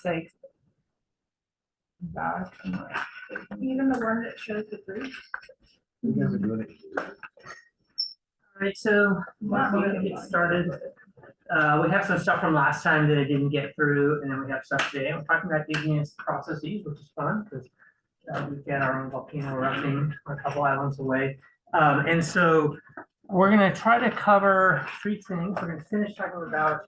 Say back. Even the one that shows the fruit. You guys are doing it. All right, so let's get started. We have some stuff from last time that I didn't get through, and then we have stuff today. We're talking about igneous processes, which is fun because we've got our own volcano erupting a couple islands away. And so we're going to try to cover three things. We're going to finish talking about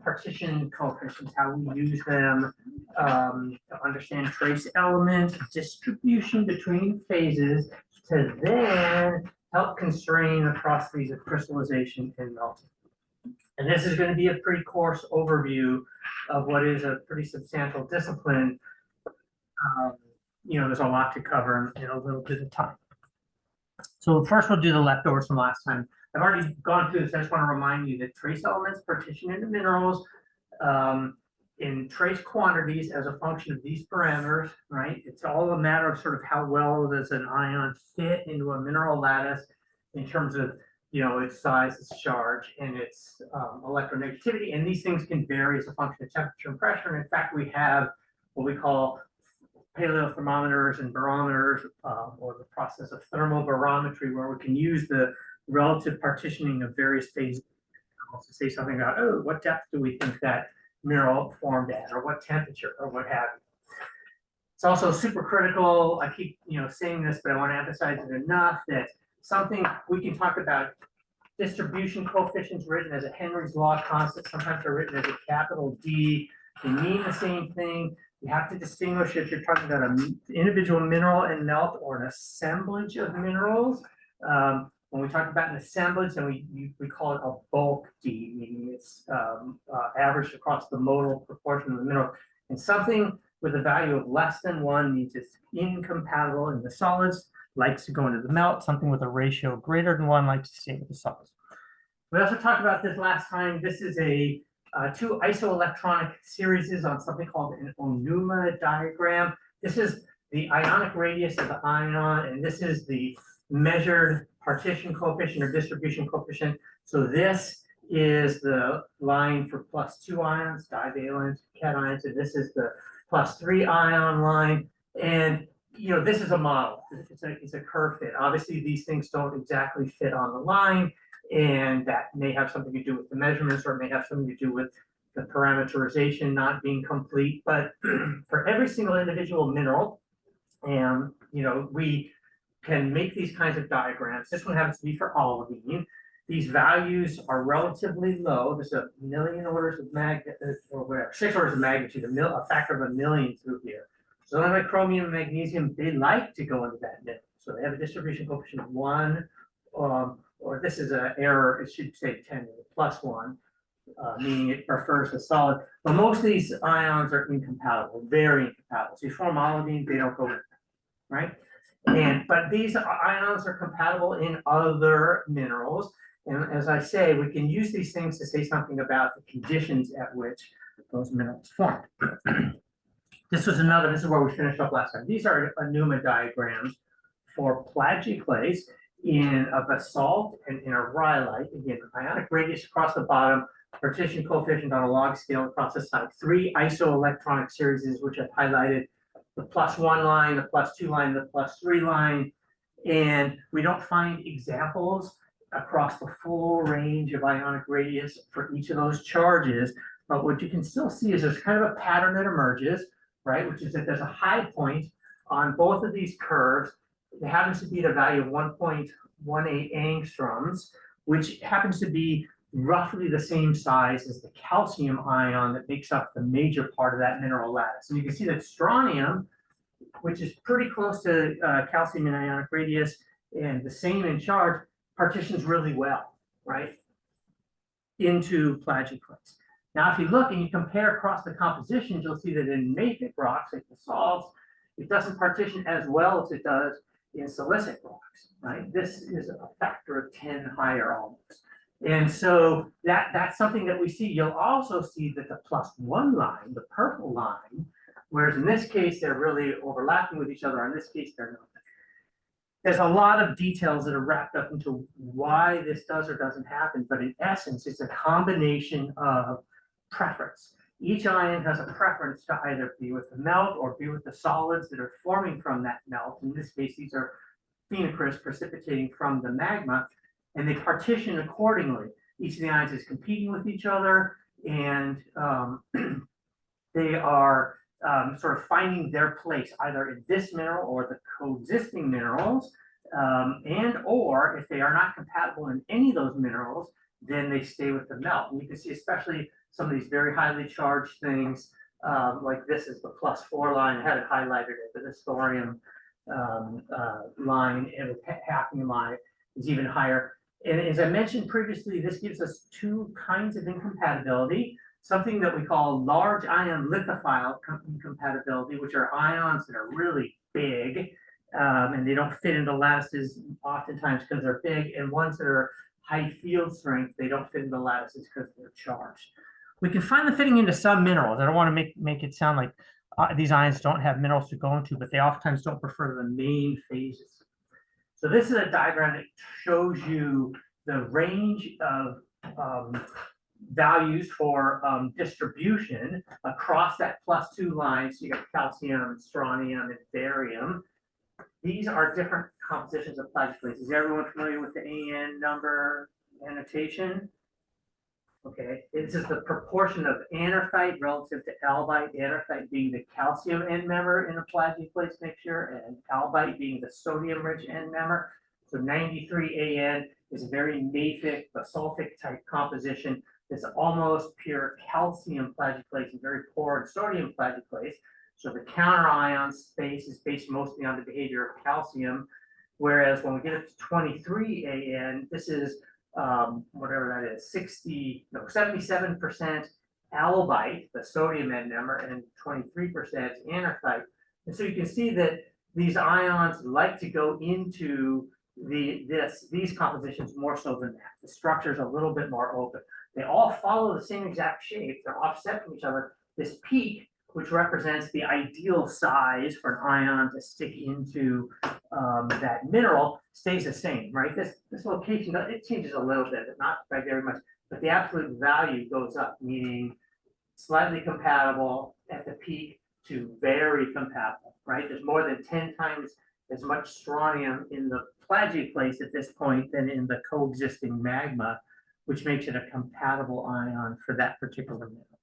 partition coefficients, how we use them to understand trace element distribution between phases, to then help constrain the processes of crystallization and melting. And this is going to be a pretty coarse overview of what is a pretty substantial discipline. There's a lot to cover in a little bit of time. So first we'll do the leftovers from last time. I've already gone through this. I just want to remind you that trace elements partition into minerals in trace quantities as a function of these parameters, right? It's all a matter of sort of how well does an ion fit into a mineral lattice in terms of, its size, its charge, and its electronegativity. And these things can vary as a function of temperature and pressure. And in fact, we have what we call paleothermometers and barometers, or the process of thermobarometry, where we can use the relative partitioning of various phases to say something about, oh, what depth do we think that mineral formed at, or what temperature, or what have you. It's also super critical. I keep saying this, but I want to emphasize it enough that something we can talk about distribution coefficients written as a Henry's law constant. Sometimes they're written as a capital D. They mean the same thing. You have to distinguish if you're talking about an individual mineral and melt or an assemblage of minerals. When we talk about an assemblage, then we call it a bulk D, meaning it's averaged across the modal proportion of the mineral. And something with a value of less than 1 means it's incompatible in the solids, likes to go into the melt. Something with a ratio greater than 1 likes to stay with the solids. We also talked about this last time. This is a two isoelectronic series on something called an Onuma diagram. This is the ionic radius of the ion, and this is the measured partition coefficient or distribution coefficient. So this is the line for +2 ions, divalent cations, and this is the +3 ion line. And this is a model. It's a curve fit. Obviously, these things don't exactly fit on the line, and that may have something to do with the measurements, or it may have something to do with the parameterization not being complete. But for every single individual mineral, and we can make these kinds of diagrams. This one happens to be for olivine. These values are relatively low. There's a million orders of magnitude, or whatever, 6 orders of magnitude, a factor of 1,000,000 through here. So like chromium and magnesium, they like to go into that middle. So they have a distribution coefficient of 1, or this is an error, it should say 10 +1, meaning it prefers the solid. But most of these ions are incompatible, very incompatible. So you form olivine, they don't go in there, right? But these ions are compatible in other minerals. And as I say, we can use these things to say something about the conditions at which those minerals formed. This is where we finished up last time. These are Onuma diagrams for plagioclase in a basalt and in a rhyolite. Again, ionic radius across the bottom, partition coefficient on a log scale across the side. 3 isoelectronic series, which I've highlighted, the +1 line, the +2 line, the +3 line. And we don't find examples across the full range of ionic radius for each of those charges. But what you can still see is there's kind of a pattern that emerges, right? Which is that there's a high point on both of these curves. It happens to be at a value of 1.18 angstroms, which happens to be roughly the same size as the calcium ion that makes up the major part of that mineral lattice. And you can see that strontium, which is pretty close to calcium in ionic radius and the same in charge, partitions really well, right, into plagioclase. Now, if you look and you compare across the compositions, you'll see that in mafic rocks, like basalts, it doesn't partition as well as it does in silicic rocks, right? This is a factor of 10 higher almost. And so that's something that we see. You'll also see that the +1 line, the purple line, whereas in this case, they're really overlapping with each other. In this case, they're not. There's a lot of details that are wrapped up into why this does or doesn't happen. But in essence, it's a combination of preference. Each ion has a preference to either be with the melt or be with the solids that are forming from that melt. In this case, these are phenocrysts precipitating from the magma, and they partition accordingly. Each of the ions is competing with each other, and they are sort of finding their place either in this mineral or the coexisting minerals, and or if they are not compatible in any of those minerals, then they stay with the melt. And you can see especially some of these very highly charged things, like this is the +4 line. I had it highlighted at the thorium line, and with hafnium line is even higher. And as I mentioned previously, this gives us two kinds of incompatibility. Something that we call large ion lithophile incompatibility, which are ions that are really big, and they don't fit into lattices oftentimes because they're big, and ones that are high field strength, they don't fit into lattices because they're charged. We can find them fitting into some minerals. I don't want to make it sound like these ions don't have minerals to go into, but they oftentimes don't prefer the main phases. So this is a diagram that shows you the range of values for distribution across that +2 line. So you got calcium, strontium, and barium. These are different compositions of plagioclase. Is everyone familiar with the AN number annotation? Okay, this is the proportion of anorthite relative to albite, anorthite being the calcium end member in a plagioclase mixture, and albite being the sodium-rich end member. So 93 AN is a very mafic, basaltic type composition. It's almost pure calcium plagioclase and very poor sodium plagioclase. So the counter ion space is based mostly on the behavior of calcium, whereas when we get up to 23 AN, this is whatever that is, 77% albite, the sodium end member, and 23% anorthite. And so you can see that these ions like to go into these compositions more so than that. The structure is a little bit more open. They all follow the same exact shape. They're offset from each other. This peak, which represents the ideal size for an ion to stick into that mineral, stays the same, right? This location, it changes a little bit, but not by very much, but the absolute value goes up, meaning slightly compatible at the peak to very compatible, right? There's more than 10 times as much strontium in the plagioclase at this point than in the coexisting magma, which makes it a compatible ion for that particular mineral.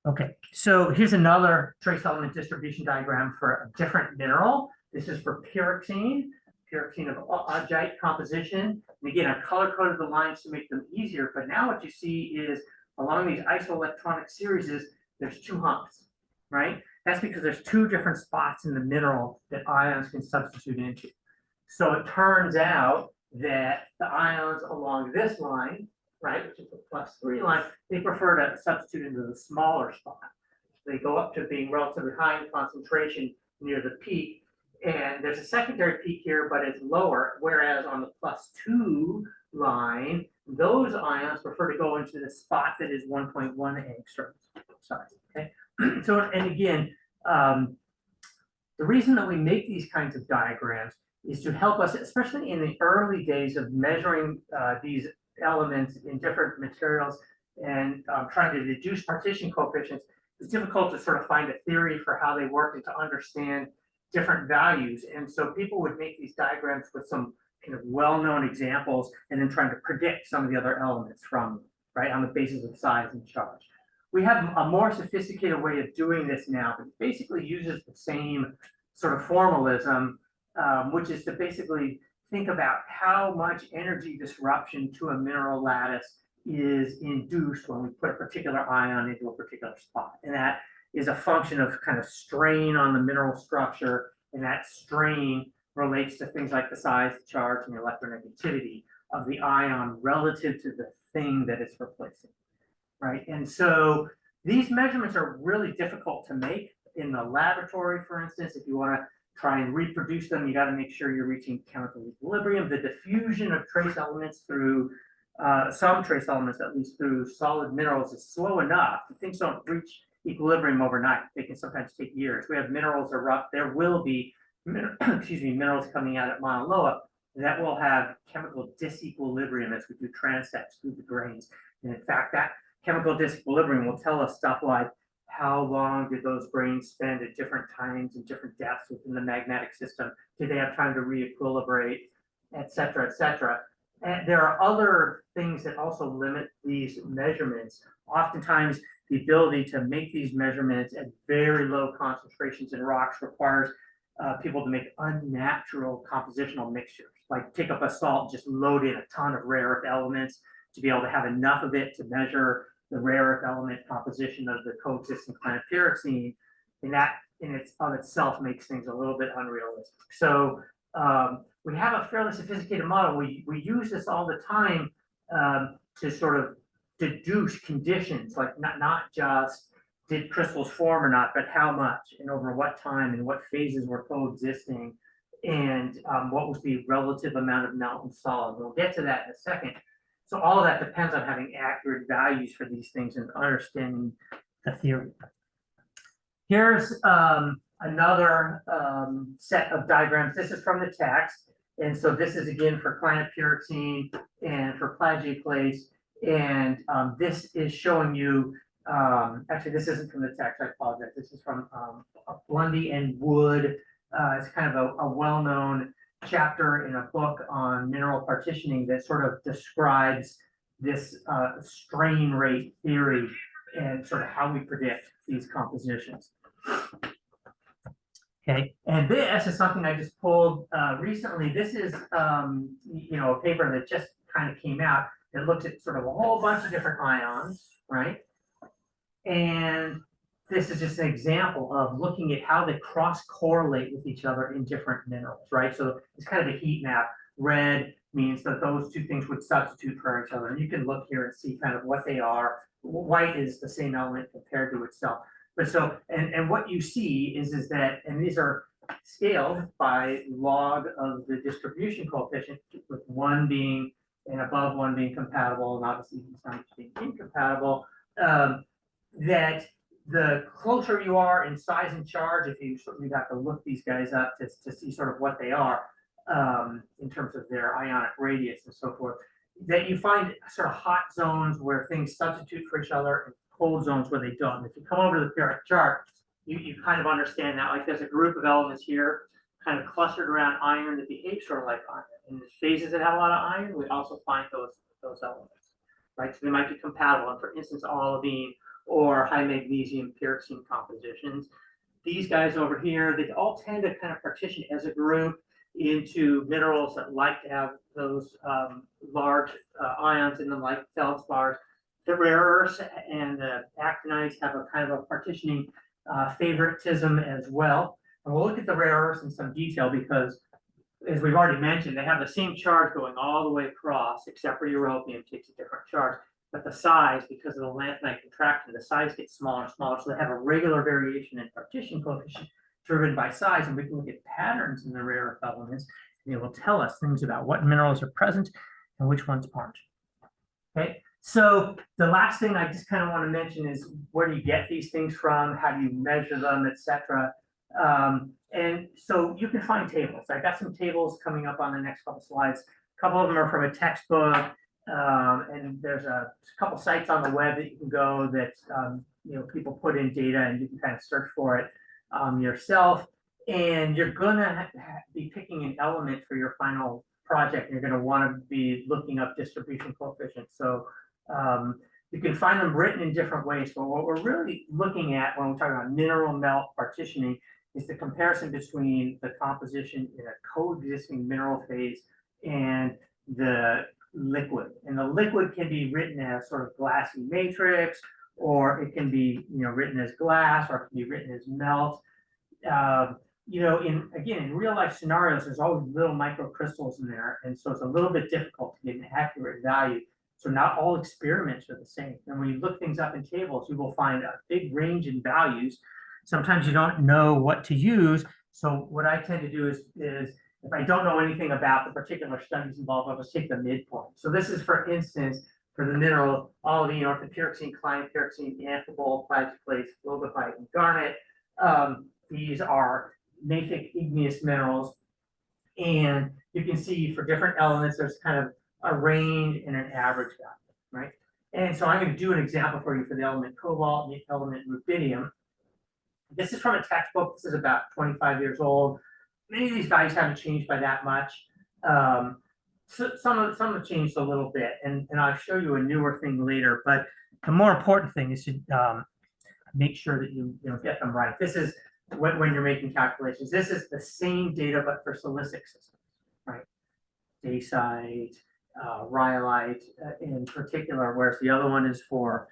Okay, so here's another trace element distribution diagram for a different mineral. This is for pyroxene of augite composition. And again, I color-coded the lines to make them easier, but now what you see is along these isoelectronic series, there's two humps, right? That's because there's two different spots in the mineral that ions can substitute into. So it turns out that the ions along this line, right, which is the +3 line, they prefer to substitute into the smaller spot. They go up to being relatively high in concentration near the peak, and there's a secondary peak here, but it's lower, whereas on the +2 line, those ions prefer to go into the spot that is 1.1 angstrom size, okay? So, and again, the reason that we make these kinds of diagrams is to help us, especially in the early days of measuring these elements in different materials and trying to deduce partition coefficients. It's difficult to sort of find a theory for how they work and to understand different values. And so people would make these diagrams with some kind of well-known examples and then trying to predict some of the other elements from, right, on the basis of size and charge. We have a more sophisticated way of doing this now, but it basically uses the same sort of formalism, which is to basically think about how much energy disruption to a mineral lattice is induced when we put a particular ion into a particular spot. And that is a function of kind of strain on the mineral structure, and that strain relates to things like the size, the charge, and the electronegativity of the ion relative to the thing that it's replacing, right? And so these measurements are really difficult to make in the laboratory, for instance. If you want to try and reproduce them, you got to make sure you're reaching chemical equilibrium. The diffusion of trace elements through some trace elements, at least through solid minerals, is slow enough. Things don't reach equilibrium overnight. They can sometimes take years. We have minerals erupt. There will be minerals coming out at Mauna Loa that will have chemical disequilibrium as we do transects through the grains. And in fact, that chemical disequilibrium will tell us stuff like how long did those grains spend at different times and different depths within the magnetic system? Did they have time to re-equilibrate, et cetera, et cetera? And there are other things that also limit these measurements. Oftentimes, the ability to make these measurements at very low concentrations in rocks requires people to make unnatural compositional mixtures, like take up a salt, just load in a ton of rare earth elements to be able to have enough of it to measure the rare earth element composition of the coexisting clinopyroxene, and that in itself makes things a little bit unrealistic. So we have a fairly sophisticated model. We use this all the time to sort of deduce conditions, like not just did crystals form or not, but how much and over what time and what phases were coexisting, and what was the relative amount of melt and solid. We'll get to that in a second. So all of that depends on having accurate values for these things and understanding the theory. Here's another set of diagrams. This is from the text. And so this is again for clinopyroxene and for plagioclase. And this is showing you, actually this isn't from the text, I apologize. This is from Lundy and Wood. It's kind of a well-known chapter in a book on mineral partitioning that sort of describes this strain rate theory and sort of how we predict these compositions. Okay, and this is something I just pulled recently. This is a paper that just kind of came out that looks at sort of a whole bunch of different ions, right? And this is just an example of looking at how they cross-correlate with each other in different minerals, right? So it's kind of a heat map. Red means that those two things would substitute for each other. And you can look here and see kind of what they are. White is the same element compared to itself. But so, and what you see is that, and these are scaled by log of the distribution coefficient, with one being and above one being compatible, and obviously some being incompatible, that the closer you are in size and charge, if you have to look these guys up to see sort of what they are in terms of their ionic radius and so forth, that you find sort of hot zones where things substitute for each other and cold zones where they don't. And if you come over to the periodic chart, you kind of understand that, like there's a group of elements here kind of clustered around iron that behave sort of like iron. In the phases that have a lot of iron, we also find those elements, right? So they might be compatible. And for instance, olivine or high magnesium pyroxene compositions. These guys over here, they all tend to kind of partition as a group into minerals that like to have those large ions in them, like feldspars. The rare earths and the actinides have a kind of a partitioning favoritism as well. And we'll look at the rare earths in some detail because, as we've already mentioned, they have the same charge going all the way across, except for europium takes a different charge. But the size, because of the lanthanide contraction, the size gets smaller and smaller. So they have a regular variation in partition coefficient driven by size. And we can look at patterns in the rare earth elements, and it will tell us things about what minerals are present and which ones aren't. Okay. So the last thing I just kind of want to mention is where do you get these things from? How do you measure them, etc. And so you can find tables. I've got some tables coming up on the next couple slides. A couple of them are from a textbook. And there's a couple sites on the web that you can go that people put in data and you can kind of search for it yourself. And you're gonna be picking an element for your final project. And you're gonna want to be looking up distribution coefficients. So you can find them written in different ways. But what we're really looking at when we're talking about mineral melt partitioning is the comparison between the composition in a coexisting mineral phase and the liquid. And the liquid can be written as sort of glassy matrix, or it can be written as glass, or it can be written as melt. In real life scenarios, there's always little microcrystals in there, and so it's a little bit difficult to get an accurate value. So not all experiments are the same. And when you look things up in tables, you will find a big range in values. Sometimes you don't know what to use. So what I tend to do is if I don't know anything about the particular studies involved, I'll just take the midpoint. So this is, for instance, for the mineral olivine, orthopyroxene, clinopyroxene, amphibole, plagioclase, philodopite, and garnet. These are mafic igneous minerals. And you can see for different elements, there's kind of a range and an average value, right? And so I'm going to do an example for you for the element cobalt and the element rubidium. This is from a textbook. This is about 25 years old. Many of these values haven't changed by that much. So some have changed a little bit, and I'll show you a newer thing later. But the more important thing is to make sure that you get them right. This is when you're making calculations. This is the same data, but for silicic systems, right? Dacite, rhyolite in particular, whereas the other one is for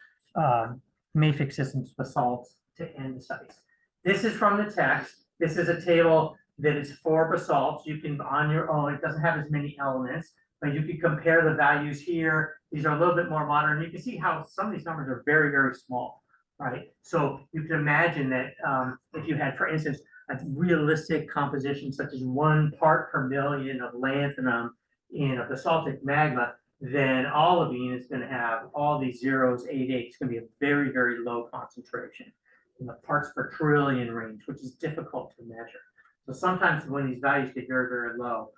mafic systems, basalts to andesites. This is from the text. This is a table that is for basalts. You can, on your own, it doesn't have as many elements, but you can compare the values here. These are a little bit more modern. You can see how some of these numbers are very, very small, right? So you can imagine that if you had, for instance, a realistic composition such as 1 part per million of lanthanum in a basaltic magma, then olivine is going to have all these zeros, 8, 8. It's going to be a very, very low concentration in the parts per trillion range, which is difficult to measure. So sometimes when these values get very, very low,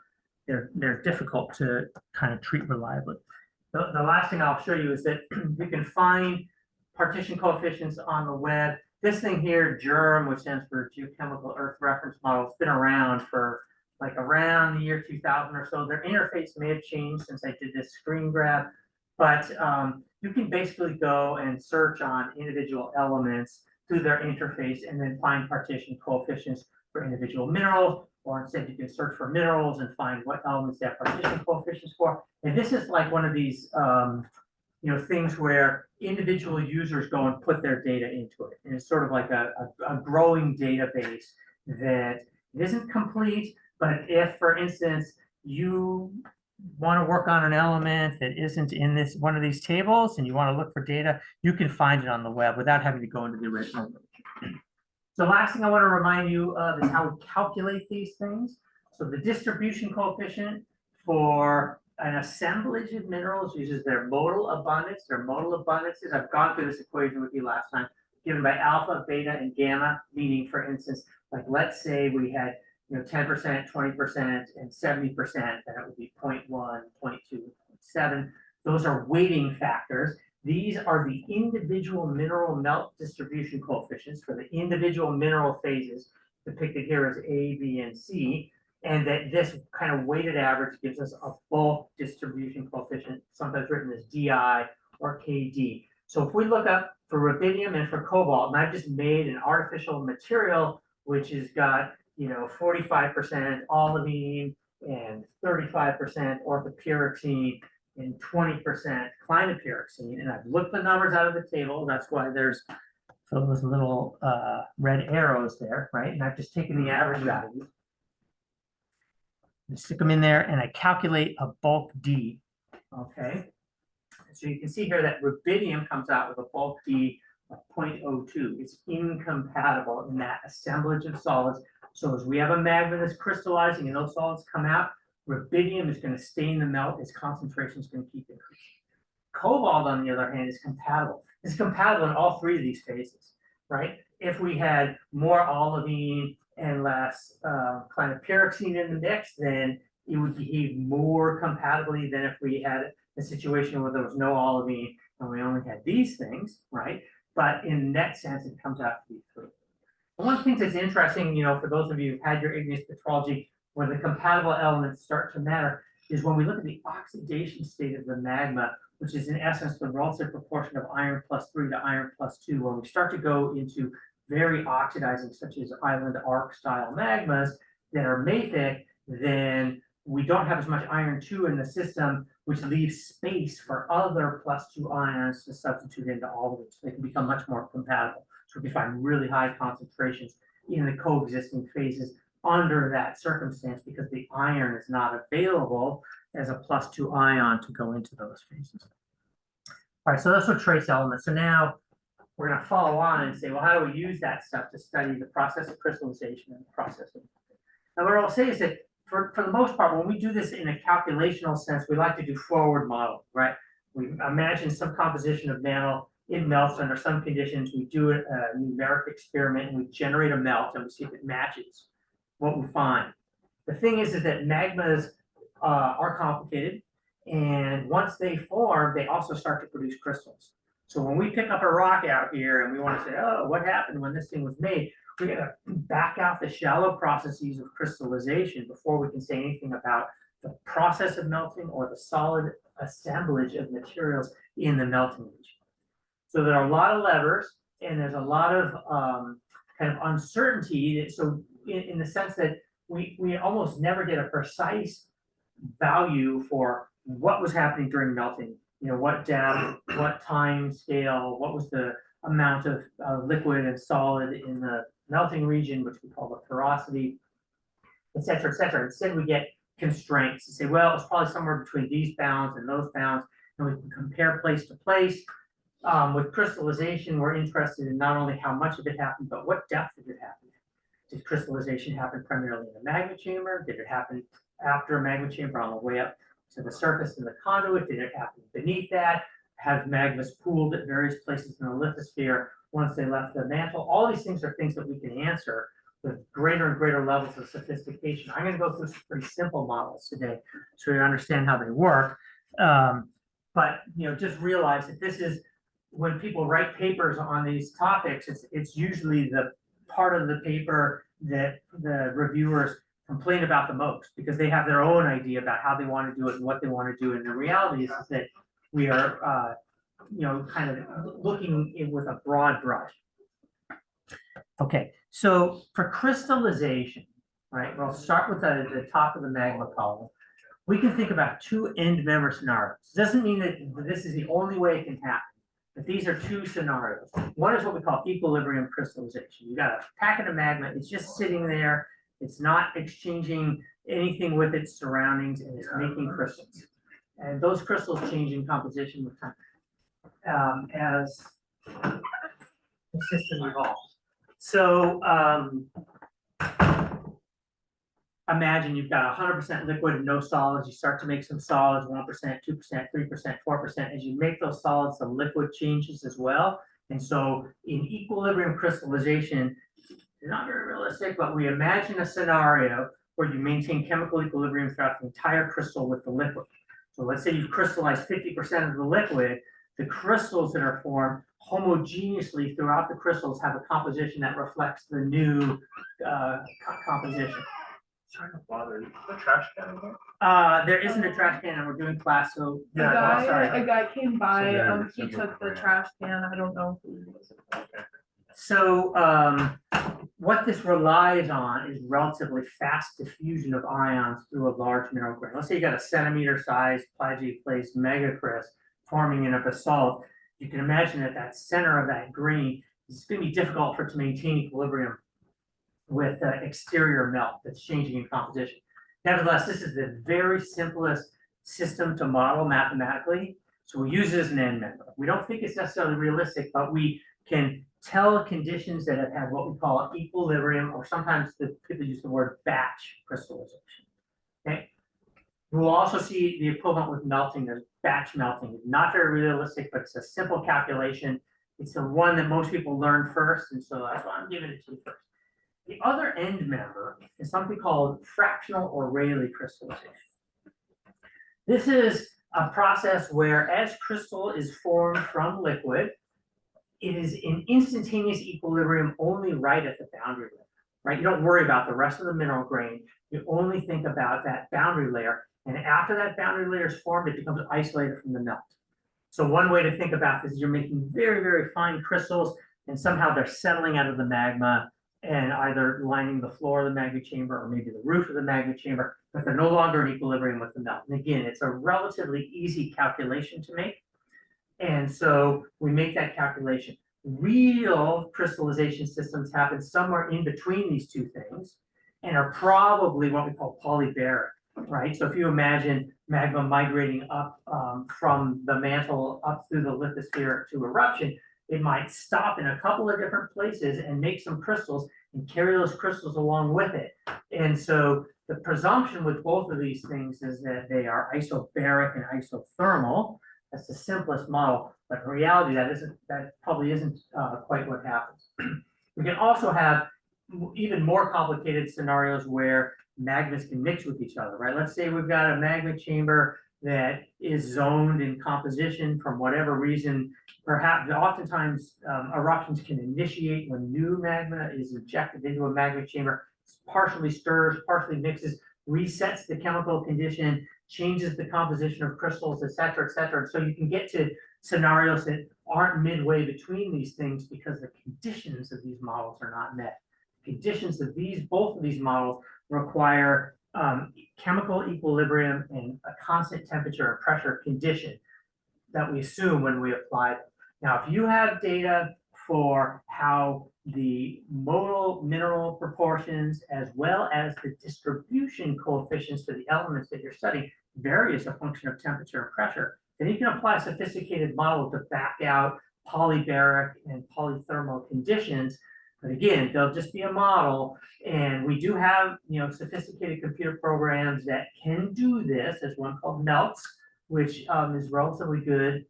they're difficult to kind of treat reliably. The last thing I'll show you is that you can find partition coefficients on the web. This thing here, GERM, which stands for Geochemical Earth Reference Model, it's been around for like around the year 2000 or so. Their interface may have changed since I did this screen grab, but you can basically go and search on individual elements through their interface and then find partition coefficients for individual minerals, or instead you can search for minerals and find what elements they have partition coefficients for. And this is like one of these things where individual users go and put their data into it. And it's sort of like a growing database that isn't complete, but if, for instance, you want to work on an element that isn't in this one of these tables and you want to look for data, you can find it on the web without having to go into the original. So last thing I want to remind you of is how we calculate these things. So the distribution coefficient for an assemblage of minerals uses their modal abundance. Their modal abundances, I've gone through this equation with you last time, given by alpha, beta, and gamma, meaning, for instance, like let's say we had 10%, 20%, and 70%, then it would be 0.1, 0.2, 0.7. Those are weighting factors. These are the individual mineral melt distribution coefficients for the individual mineral phases, depicted here as A, B, and C, and that this kind of weighted average gives us a bulk distribution coefficient, sometimes written as DI or KD. So if we look up for rubidium and for cobalt, and I've just made an artificial material which has got 45% olivine and 35% orthopyroxene and 20% clinopyroxene, and I've looked the numbers out of the table. That's why there's those little red arrows there, right? And I've just taken the average values, and stick them in there, and I calculate a bulk D. Okay, so you can see here that rubidium comes out with a bulk D of 0.02. It's incompatible in that assemblage of solids. So as we have a magma that's crystallizing and those solids come out, rubidium is going to stay in the melt. Its concentration is going to keep increasing. Cobalt, on the other hand, is compatible. It's compatible in all 3 of these phases, right? If we had more olivine and less clinopyroxene in the mix, then it would behave more compatibly than if we had a situation where there was no olivine and we only had these things, right? But in net sense, it comes out to be 3. One of the things that's interesting, for those of you who've had your igneous petrology, where the compatible elements start to matter, is when we look at the oxidation state of the magma, which is in essence the relative proportion of iron +3 to iron +2, when we start to go into very oxidizing, such as island arc style magmas that are mafic, then we don't have as much iron 2 in the system, which leaves space for other +2 ions to substitute into all of it. So they can become much more compatible. So we find really high concentrations in the coexisting phases under that circumstance because the iron is not available as a +2 ion to go into those phases. All right, so those are trace elements. So now we're going to follow on and say, well, how do we use that stuff to study the process of crystallization and the process of. And what I'll say is that for the most part, when we do this in a calculational sense, we like to do forward modeling, right? We imagine some composition of mantle, it melts under some conditions. We do a numeric experiment and we generate a melt and we see if it matches what we find. The thing is that magmas are complicated And once they form, they also start to produce crystals. So when we pick up a rock out here and we want to say, oh, what happened when this thing was made? We got to back out the shallow processes of crystallization before we can say anything about the process of melting or the solid assemblage of materials in the melting region. So there are a lot of levers, and there's a lot of kind of uncertainty. So in the sense that we almost never get a precise value for what was happening during melting. You know, what depth, what time scale, what was the amount of liquid and solid in the melting region, which we call the porosity, et cetera, et cetera. Instead, we get constraints to say, well, it's probably somewhere between these bounds and those bounds, and we can compare place to place. With crystallization, we're interested in not only how much of it happened, but what depth did it happen? Did crystallization happen primarily in the magma chamber? Did it happen after a magma chamber on the way up to the surface in the conduit? Did it happen beneath that? Have magmas pooled at various places in the lithosphere once they left the mantle? All these things are things that we can answer with greater and greater levels of sophistication. I'm going to go through some pretty simple models today so you understand how they work. But you know, just realize that this is when people write papers on these topics, it's usually the part of the paper that the reviewers complain about the most, because they have their own idea about how they want to do it and what they want to do. And the reality is that we are, you know, kind of looking with a broad brush. Okay, so for crystallization, right, we'll start with the top of the magma column. We can think about two end member scenarios. It doesn't mean that this is the only way it can happen, but these are two scenarios. One is what we call equilibrium crystallization. You got a packet of magma, it's just sitting there, it's not exchanging anything with its surroundings, and it's making crystals. And those crystals change in composition with time as the system evolves. So imagine you've got 100% liquid and no solids. You start to make some solids, 1%, 2%, 3%, 4%. As you make those solids, the liquid changes as well. And so in equilibrium crystallization, it's not very realistic, but we imagine a scenario where you maintain chemical equilibrium throughout the entire crystal with the liquid. So let's say you've crystallized 50% of the liquid. The crystals that are formed homogeneously throughout the crystals have a composition that reflects the new composition. Sorry to bother you. The trash can in here? There isn't a trash can, and we're doing class, so A yeah, sorry. guy came by, So he they're took the separate. trash can, I don't know who it was. So what this relies on is relatively fast diffusion of ions through a large mineral grain. Let's say you got a centimeter-sized plagioclase megacrystal forming in a basalt. You can imagine that that center of that grain is going to be difficult for it to maintain equilibrium with exterior melt that's changing in composition. Nevertheless, this is the very simplest system to model mathematically. So we use it as an end member. We don't think it's necessarily realistic, but we can tell conditions that have had what we call equilibrium, or sometimes the people use the word batch crystallization. Okay. We'll also see the equivalent with melting. There's batch melting. It's not very realistic, but it's a simple calculation. It's the one that most people learn first, and so that's why I'm giving it to you first. The other end member is something called fractional or Rayleigh crystallization. This is a process where, as crystal is formed from liquid, it is in instantaneous equilibrium only right at the boundary layer, right? You don't worry about the rest of the mineral grain. You only think about that boundary layer. And after that boundary layer is formed, it becomes isolated from the melt. So one way to think about this is you're making very, very fine crystals, and somehow they're settling out of the magma and either lining the floor of the magma chamber or maybe the roof of the magma chamber, but they're no longer in equilibrium with the melt. And again, it's a relatively easy calculation to make. And so we make that calculation. Real crystallization systems happen somewhere in between these two things and are probably what we call polybaric, right? So if you imagine magma migrating up from the mantle up through the lithosphere to eruption, it might stop in a couple of different places and make some crystals and carry those crystals along with it. And so the presumption with both of these things is that they are isobaric and isothermal. That's the simplest model, but in reality, that probably isn't quite what happens. We can also have even more complicated scenarios where magmas can mix with each other, right? Let's say we've got a magma chamber that is zoned in composition from whatever reason. Perhaps oftentimes eruptions can initiate when new magma is injected into a magma chamber, partially stirs, partially mixes, resets the chemical condition, changes the composition of crystals, et cetera, et cetera. So you can get to scenarios that aren't midway between these things because the conditions of these models are not met. Conditions of both of these models require chemical equilibrium and a constant temperature and pressure condition that we assume when we apply them. Now, if you have data for how the modal mineral proportions as well as the distribution coefficients for the elements that you're studying vary as a function of temperature and pressure, then you can apply a sophisticated model to back out polybaric and polythermal conditions. But again, they'll just be a model, and we do have, sophisticated computer programs that can do this. There's one called MELTS, which is relatively good,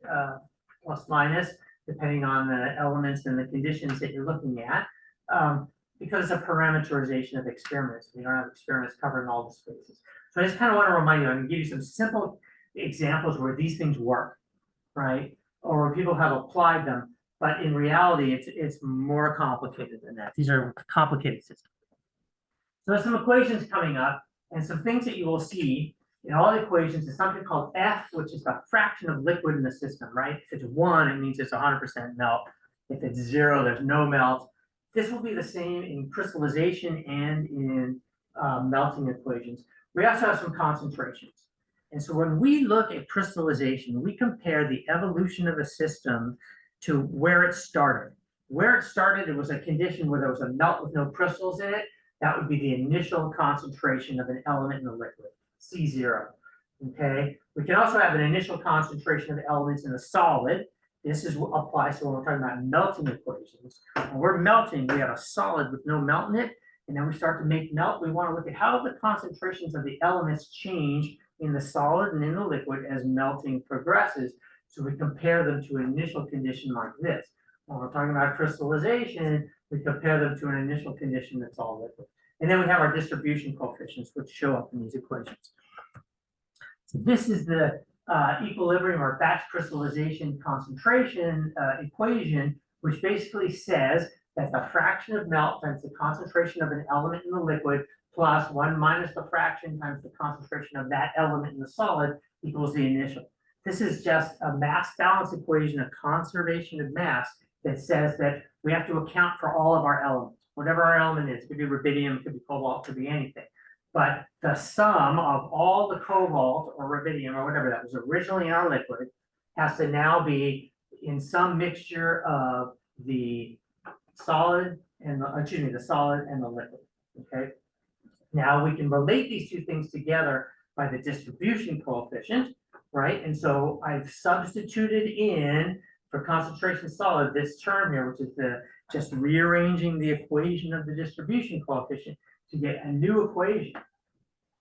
plus minus, depending on the elements and the conditions that you're looking at, because it's a parameterization of experiments. We don't have experiments covering all the spaces. So I just kind of want to remind you, I'm going to give you some simple examples where these things work, right? Or people have applied them. But in reality, it's more complicated than that. These are complicated systems. So there's some equations coming up, and some things that you will see in all the equations is something called F, which is the fraction of liquid in the system, right? If it's 1, it means it's 100% melt. If it's 0, there's no melt. This will be the same in crystallization and in melting equations. We also have some concentrations. And so when we look at crystallization, we compare the evolution of a system to where it started. Where it started, it was a condition where there was a melt with no crystals in it. That would be the initial concentration of an element in the liquid, C0. Okay. We can also have an initial concentration of elements in a solid. This is what applies to when we're talking about melting equations. When we're melting, we have a solid with no melt in it, and then we start to make melt. We want to look at how the concentrations of the elements change in the solid and in the liquid as melting progresses. So we compare them to an initial condition like this. When we're talking about crystallization, we compare them to an initial condition that's all liquid. And then we have our distribution coefficients, which show up in these equations. So this is the equilibrium or batch crystallization concentration equation, which basically says that the fraction of melt times the concentration of an element in the liquid plus 1 minus the fraction times the concentration of that element in the solid equals the initial. This is just a mass balance equation, a conservation of mass that says that we have to account for all of our elements, whatever our element is. It could be rubidium, it could be cobalt, it could be anything. But the sum of all the cobalt or rubidium or whatever that was originally in our liquid has to now be in some mixture of the solid and the solid and the liquid. Okay. Now we can relate these two things together by the distribution coefficient. Right, and so I've substituted in for concentration solid this term here, which is just rearranging the equation of the distribution coefficient to get a new equation.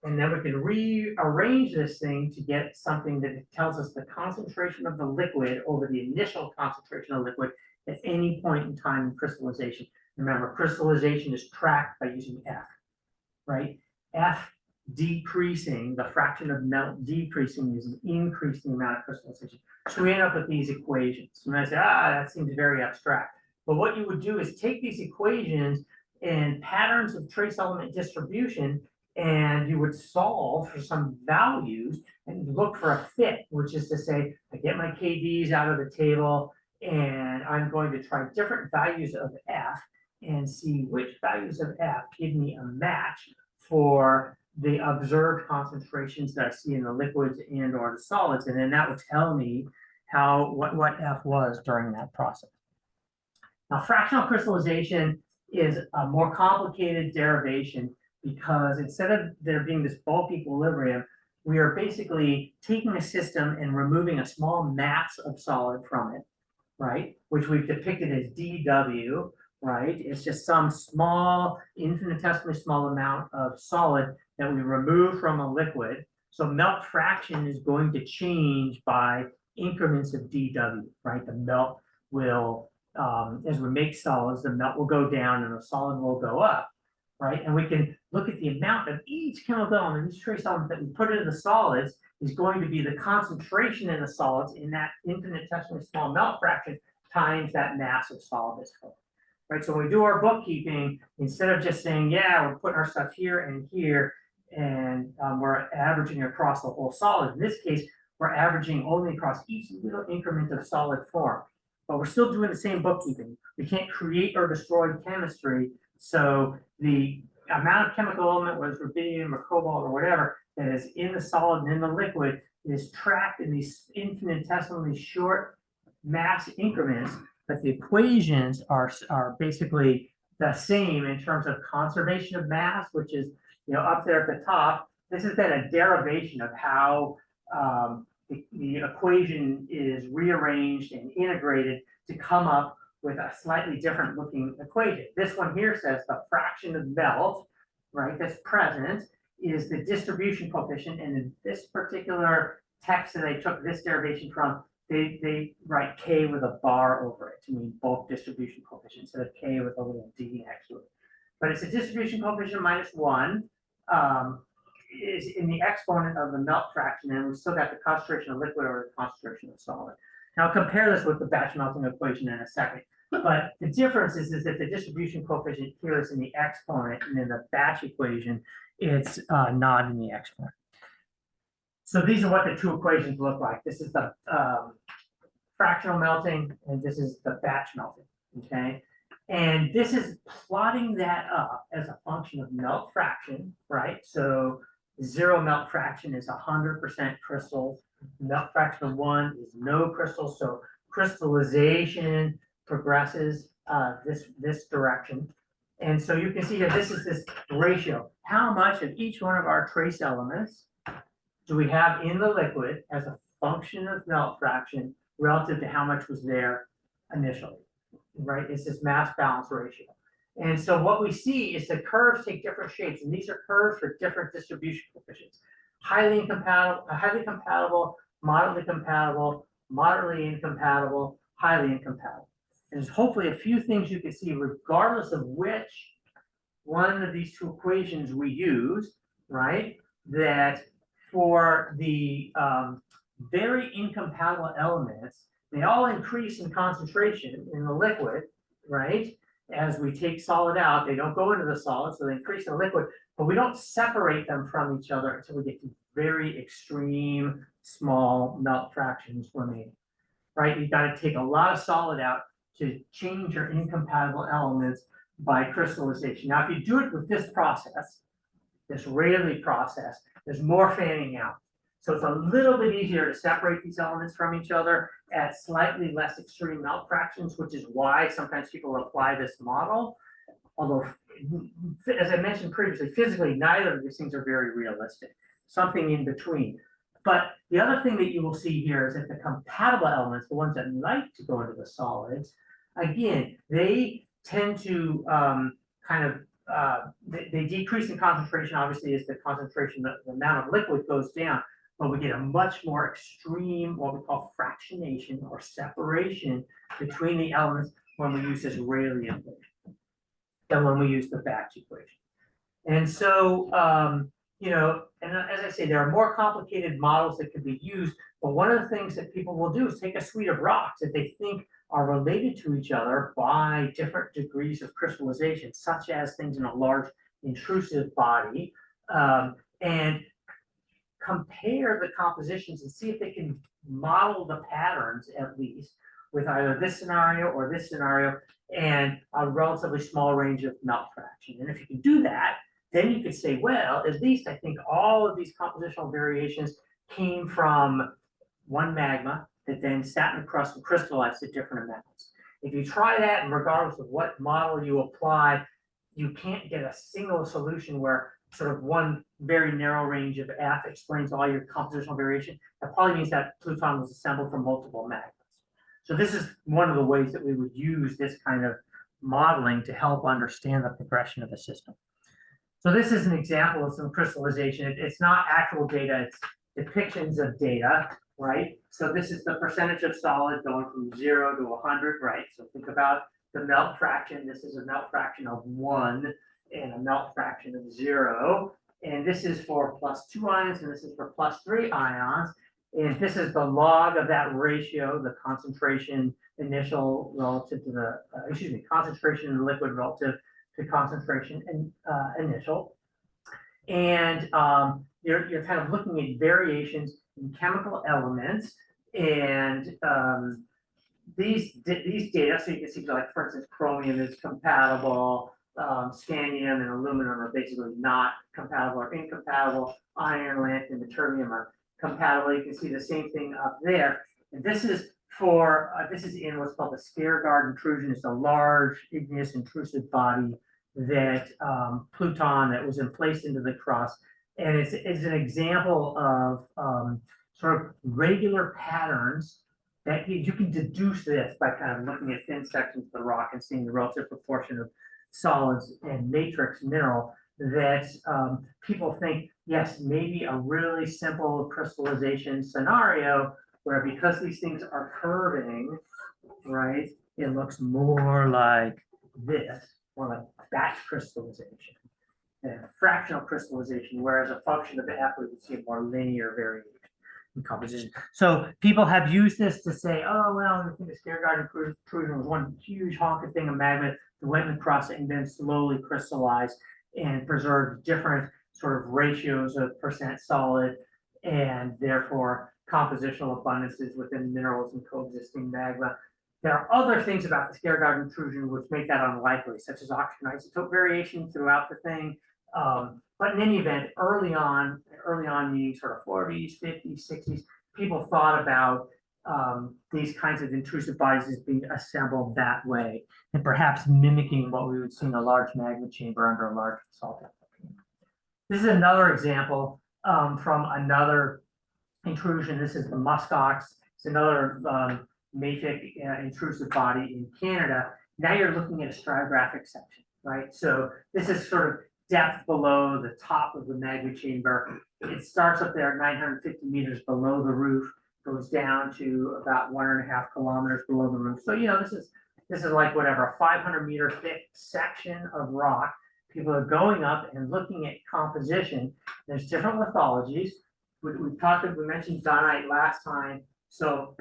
And then we can rearrange this thing to get something that tells us the concentration of the liquid over the initial concentration of liquid at any point in time in crystallization. Remember, crystallization is tracked by using F, right? F decreasing, the fraction of melt decreasing is increasing the amount of crystallization. So we end up with these equations. And I say, that seems very abstract. But what you would do is take these equations and patterns of trace element distribution, and you would solve for some values and look for a fit, which is to say, I get my KDs out of the table, and I'm going to try different values of F and see which values of F give me a match for the observed concentrations that I see in the liquids and or the solids, and then that would tell me what F was during that process. Now, fractional crystallization is a more complicated derivation because instead of there being this bulk equilibrium, we are basically taking a system and removing a small mass of solid from it, right? Which we've depicted as dW, right? It's just some small, infinitesimally small amount of solid that we remove from a liquid. So melt fraction is going to change by increments of dW, right? The melt will, as we make solids, the melt will go down and the solid will go up, right? And we can look at the amount of each chemical element, each trace element that we put into the solids is going to be the concentration in the solids in that infinitesimally small melt fraction times that mass of solid that's full. Right, so when we do our bookkeeping, instead of just saying, yeah, we're putting our stuff here and here, and we're averaging across the whole solid. In this case, we're averaging only across each little increment of solid form. But we're still doing the same bookkeeping. We can't create or destroy chemistry. So the amount of chemical element, whether it's rubidium or cobalt or whatever, that is in the solid and in the liquid is tracked in these infinitesimally short mass increments, but the equations are basically the same in terms of conservation of mass, which is up there at the top. This is then a derivation of how the equation is rearranged and integrated to come up with a slightly different looking equation. This one here says the fraction of melt, right, that's present is the distribution coefficient. And in this particular text that I took this derivation from, they write K with a bar over it to mean bulk distribution coefficient instead of K with a little D next to it. But it's a distribution coefficient -1 is in the exponent of the melt fraction, and we still got the concentration of liquid over the concentration of solid. Now I'll compare this with the batch melting equation in a second. But the difference is that the distribution coefficient here is in the exponent, and in the batch equation, it's not in the exponent. So these are what the two equations look like. This is the fractional melting, and this is the batch melting, okay? And this is plotting that up as a function of melt fraction, right? So 0 melt fraction is 100% crystals. Melt fraction of 1 is no crystals. So crystallization progresses this direction. And so you can see here, this is this ratio. How much of each one of our trace elements do we have in the liquid as a function of melt fraction relative to how much was there initially, right? It's this mass balance ratio. And so what we see is the curves take different shapes, and these are curves for different distribution coefficients. Highly compatible, moderately compatible, moderately incompatible, highly incompatible. And there's hopefully a few things you can see regardless of which one of these two equations we use, right? That for the very incompatible elements, they all increase in concentration in the liquid, right? As we take solid out, they don't go into the solid, so they increase in the liquid, but we don't separate them from each other until we get to very extreme small melt fractions remaining, right? You've got to take a lot of solid out to change your incompatible elements by crystallization. Now, if you do it with this process, this Rayleigh process, there's more fanning out. So it's a little bit easier to separate these elements from each other at slightly less extreme melt fractions, which is why sometimes people apply this model. Although, as I mentioned previously, physically, neither of these things are very realistic, something in between. But the other thing that you will see here is that the compatible elements, the ones that like to go into the solids, again, they tend to they decrease in concentration, obviously, as the concentration, the amount of liquid goes down, but we get a much more extreme, what we call fractionation or separation between the elements when we use this Rayleigh equation than when we use the batch equation. And so, and as I say, there are more complicated models that can be used, but one of the things that people will do is take a suite of rocks that they think are related to each other by different degrees of crystallization, such as things in a large intrusive body, and compare the compositions and see if they can model the patterns, at least, with either this scenario or this scenario and a relatively small range of melt fraction. And if you can do that, then you could say, well, at least I think all of these compositional variations came from one magma that then sat in the crust and crystallized at different amounts. If you try that, and regardless of what model you apply, you can't get a single solution where sort of one very narrow range of F explains all your compositional variation. That probably means that Pluton was assembled from multiple magmas. So this is one of the ways that we would use this kind of modeling to help understand the progression of a system. So this is an example of some crystallization. It's not actual data, it's depictions of data, right? So this is the percentage of solid going from 0 to 100, right? So think about the melt fraction. This is a melt fraction of 1 and a melt fraction of 0. And this is for +2 ions, and this is for +3 ions. And this is the log of that ratio, the concentration initial relative to the, concentration in the liquid relative to concentration initial. And you're kind of looking at variations in chemical elements, and these data, so you can see, like, for instance, chromium is compatible, scandium and aluminum are basically not compatible or incompatible, iron, lanthanum, and terbium are compatible. You can see the same thing up there. And this is for, this is in what's called the Skaergaard intrusion. It's a large igneous intrusive body that Pluton that was placed into the crust. And it's an example of sort of regular patterns that you can deduce this by kind of looking at thin sections of the rock and seeing the relative proportion of solids and matrix mineral that people think, yes, maybe a really simple crystallization scenario where, because these things are curving, right, it looks more like this, more like batch crystallization and fractional crystallization, whereas a function of F, we would see a more linear variation in composition. So people have used this to say, oh, well, I think the Skaergaard intrusion was one huge honking thing of magma that went across it and then slowly crystallized and preserved different sort of ratios of percent solid and therefore compositional abundances within minerals and coexisting magma. There are other things about the Skaergaard intrusion which make that unlikely, such as oxygen isotope variation throughout the thing. But in any event, early on meaning sort of 40s, 50s, 60s, people thought about these kinds of intrusive bodies as being assembled that way, and perhaps mimicking what we would see in a large magma chamber under a large salt chamber. This is another example from another intrusion. This is the muskox. It's another mafic intrusive body in Canada. Now you're looking at a stratigraphic section, right? So this is sort of depth below the top of the magma chamber. It starts up there at 950 meters below the roof, goes down to about 1.5 kilometers below the roof. So, you know, this is like whatever, a 500-meter thick section of rock. People are going up and looking at composition. There's different lithologies. We mentioned dunite last time. So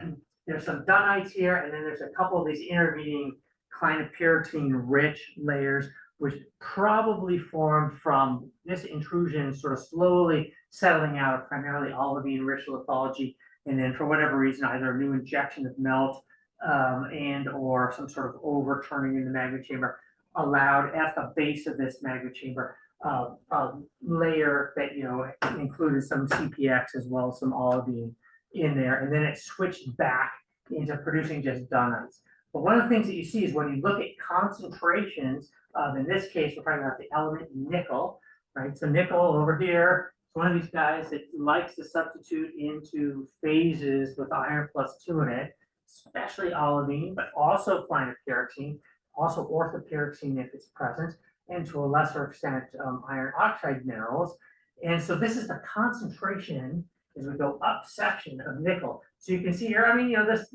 there's some dunites here, and then there's a couple of these intervening clinopyroxene-rich layers, which probably formed from this intrusion sort of slowly settling out of primarily olivine-rich lithology, and then for whatever reason, either a new injection of melt and or some sort of overturning in the magma chamber allowed at the base of this magma chamber a layer that, you know, included some CPX as well as some olivine in there, and then it switched back into producing just dunites. But one of the things that you see is when you look at concentrations of, in this case, we're talking about the element nickel, right? So nickel over here, it's one of these guys that likes to substitute into phases with iron +2 in it, especially olivine, but also clinopyroxene, also orthopyroxene if it's present, and to a lesser extent, iron oxide minerals. And so this is the concentration as we go up section of nickel. So you can see here, I mean, you know, there's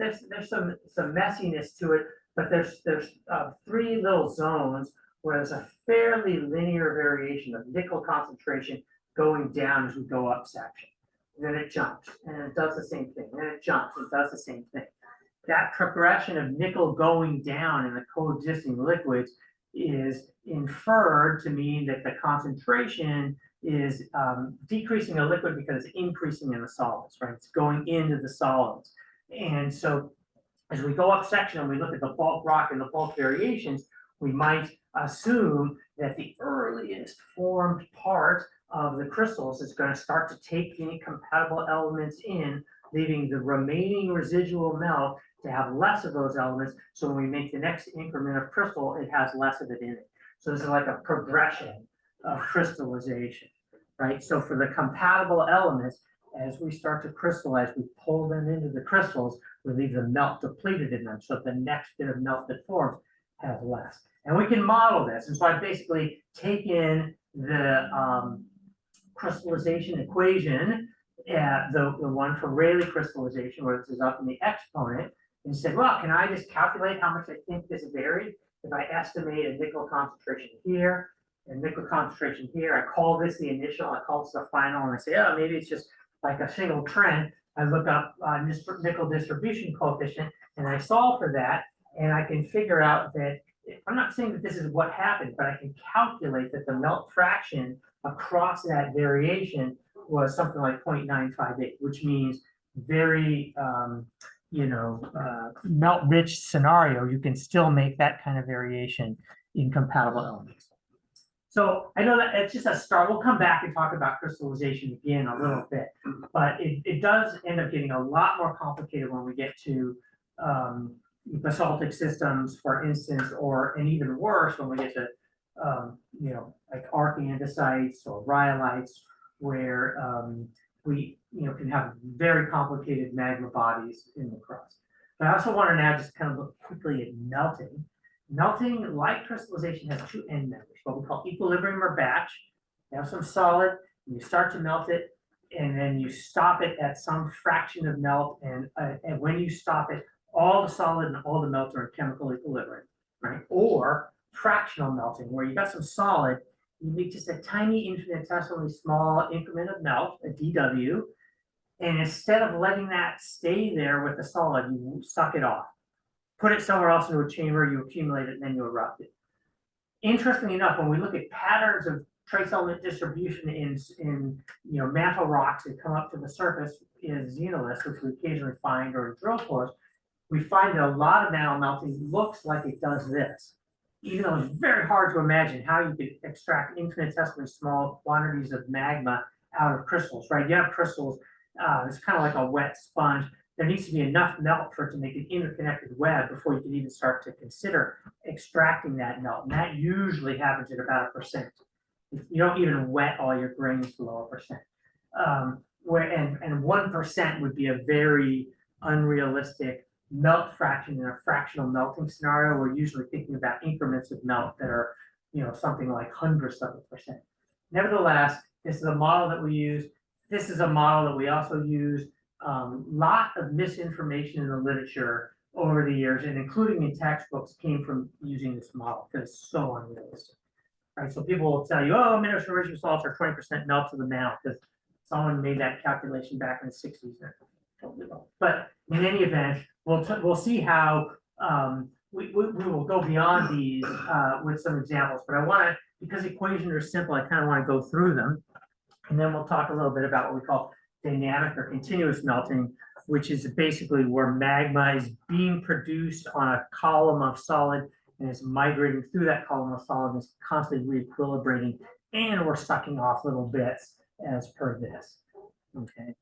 some messiness to it, but there's 3 little zones where there's a fairly linear variation of nickel concentration going down as we go up section. And then it jumps, and it does the same thing. And it jumps, and does the same thing. That progression of nickel going down in the coexisting liquids is inferred to mean that the concentration is decreasing in a liquid because it's increasing in the solids, right? It's going into the solids. And so as we go up section and we look at the bulk rock and the bulk variations, we might assume that the earliest formed part of the crystals is going to start to take the incompatible elements in, leaving the remaining residual melt to have less of those elements. So when we make the next increment of crystal, it has less of it in it. So this is like a progression of crystallization, right? So for the compatible elements, as we start to crystallize, we pull them into the crystals, we leave the melt depleted in them. So the next bit of melt that forms has less. And we can model this. And so I basically take in the crystallization equation, the one for Rayleigh crystallization, where this is up in the exponent, and said, well, can I just calculate how much I think this varied if I estimate a nickel concentration here and nickel concentration here. I call this the initial, I call this the final, and I say, oh, maybe it's just like a single trend. I look up nickel distribution coefficient, and I solve for that, and I can figure out that, I'm not saying that this is what happened, but I can calculate that the melt fraction across that variation was something like 0.958, which means very, melt-rich scenario, you can still make that kind of variation in compatible elements. So I know that it's just a start. We'll come back and talk about crystallization again a little bit, but it does end up getting a lot more complicated when we get to basaltic systems, for instance, and even worse when we get to like arc andesites or rhyolites, where we can have very complicated magma bodies in the crust. But I also want to now just kind of look quickly at melting. Melting, like crystallization, has two end members, what we call equilibrium or batch. You have some solid, and you start to melt it, and then you stop it at some fraction of melt, and when you stop it, all the solid and all the melt are in chemical equilibrium, right? Or fractional melting, where you got some solid, you make just a tiny infinitesimally small increment of melt, a dW, and instead of letting that stay there with the solid, you suck it off. Put it somewhere else into a chamber, you accumulate it, and then you erupt it. Interestingly enough, when we look at patterns of trace element distribution in mantle rocks that come up to the surface in xenoliths, which we occasionally find, or in drill cores, we find that a lot of mantle melting looks like it does this. Even though it's very hard to imagine how you could extract infinitesimally small quantities of magma out of crystals, right? You have crystals, it's kind of like a wet sponge. There needs to be enough melt for it to make an interconnected web before you can even start to consider extracting that melt. And that usually happens at about 1%. You don't even wet all your grains below 1%. And 1% would be a very unrealistic melt fraction in a fractional melting scenario. We're usually thinking about increments of melt that are, something like hundredths of a percent. Nevertheless, this is a model that we use. This is a model that we also use. Lot of misinformation in the literature over the years, and including in textbooks, came from using this model because it's so unrealistic. Right? So people will tell you, oh, mineral enrichment salts are 20% melt to the mantle because someone made that calculation back in the 60s. Totally wrong. But in any event, we'll see how we will go beyond these with some examples. But I want to, because equations are simple, I kind of want to go through them, and then we'll talk a little bit about what we call dynamic or continuous melting, which is basically where magma is being produced on a column of solid and is migrating through that column of solid and is constantly re-equilibrating, and we're sucking off little bits as per this. Okay.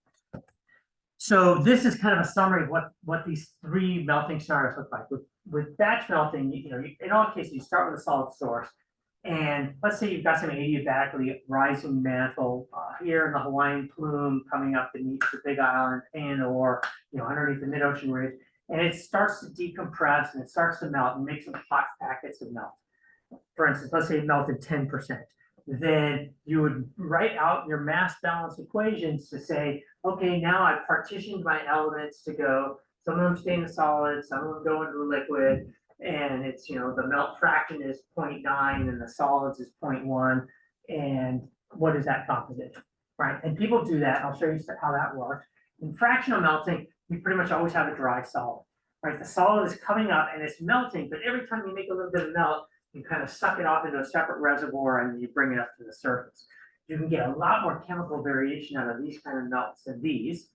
So this is kind of a summary of what these three melting scenarios look like. With batch melting, in all cases, you start with a solid source. And let's say you've got some adiabatically rising mantle here in the Hawaiian plume coming up beneath the Big Island and/or underneath the mid-ocean ridge, and it starts to decompress and it starts to melt and make some hot packets of melt. For instance, let's say it melted 10%. Then you would write out your mass balance equations to say, okay, now I've partitioned my elements to go. Some of them stay in the solid, some of them go into the liquid. And it's, the melt fraction is 0.9 and the solids is 0.1. And what is that composition, right? And people do that. I'll show you how that works. In fractional melting, we pretty much always have a dry solid, right? The solid is coming up and it's melting, but every time you make a little bit of melt, you kind of suck it off into a separate reservoir and you bring it up to the surface. You can get a lot more chemical variation out of these kind of melts than these,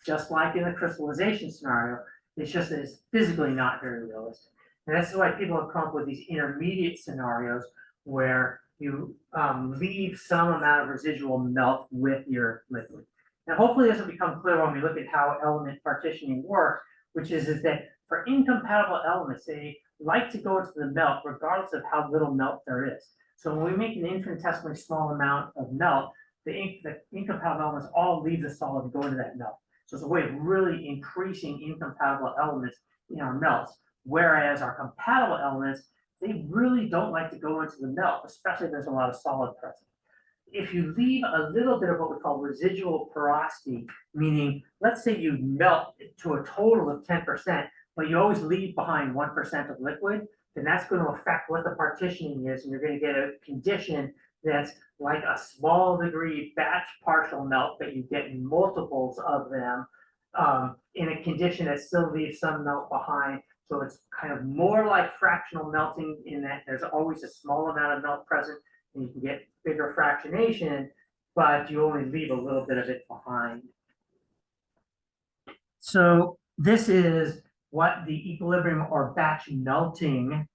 just like in the crystallization scenario. It's just that it's physically not very realistic. And this is why people have come up with these intermediate scenarios where you leave some amount of residual melt with your liquid. And hopefully this will become clear when we look at how element partitioning works, which is that for incompatible elements, they like to go into the melt regardless of how little melt there is. So when we make an infinitesimally small amount of melt, the incompatible elements all leave the solid and go into that melt. So it's a way of really increasing incompatible elements in our melts. Whereas our compatible elements, they really don't like to go into the melt, especially if there's a lot of solid present. If you leave a little bit of what we call residual porosity, meaning let's say you melt to a total of 10%, but you always leave behind 1% of liquid, then that's going to affect what the partitioning is, and you're going to get a condition that's like a small degree batch partial melt, but you get multiples of them in a condition that still leaves some melt behind. So it's kind of more like fractional melting in that there's always a small amount of melt present, and you can get bigger fractionation, but you only leave a little bit of it behind. So this is what the equilibrium or batch melting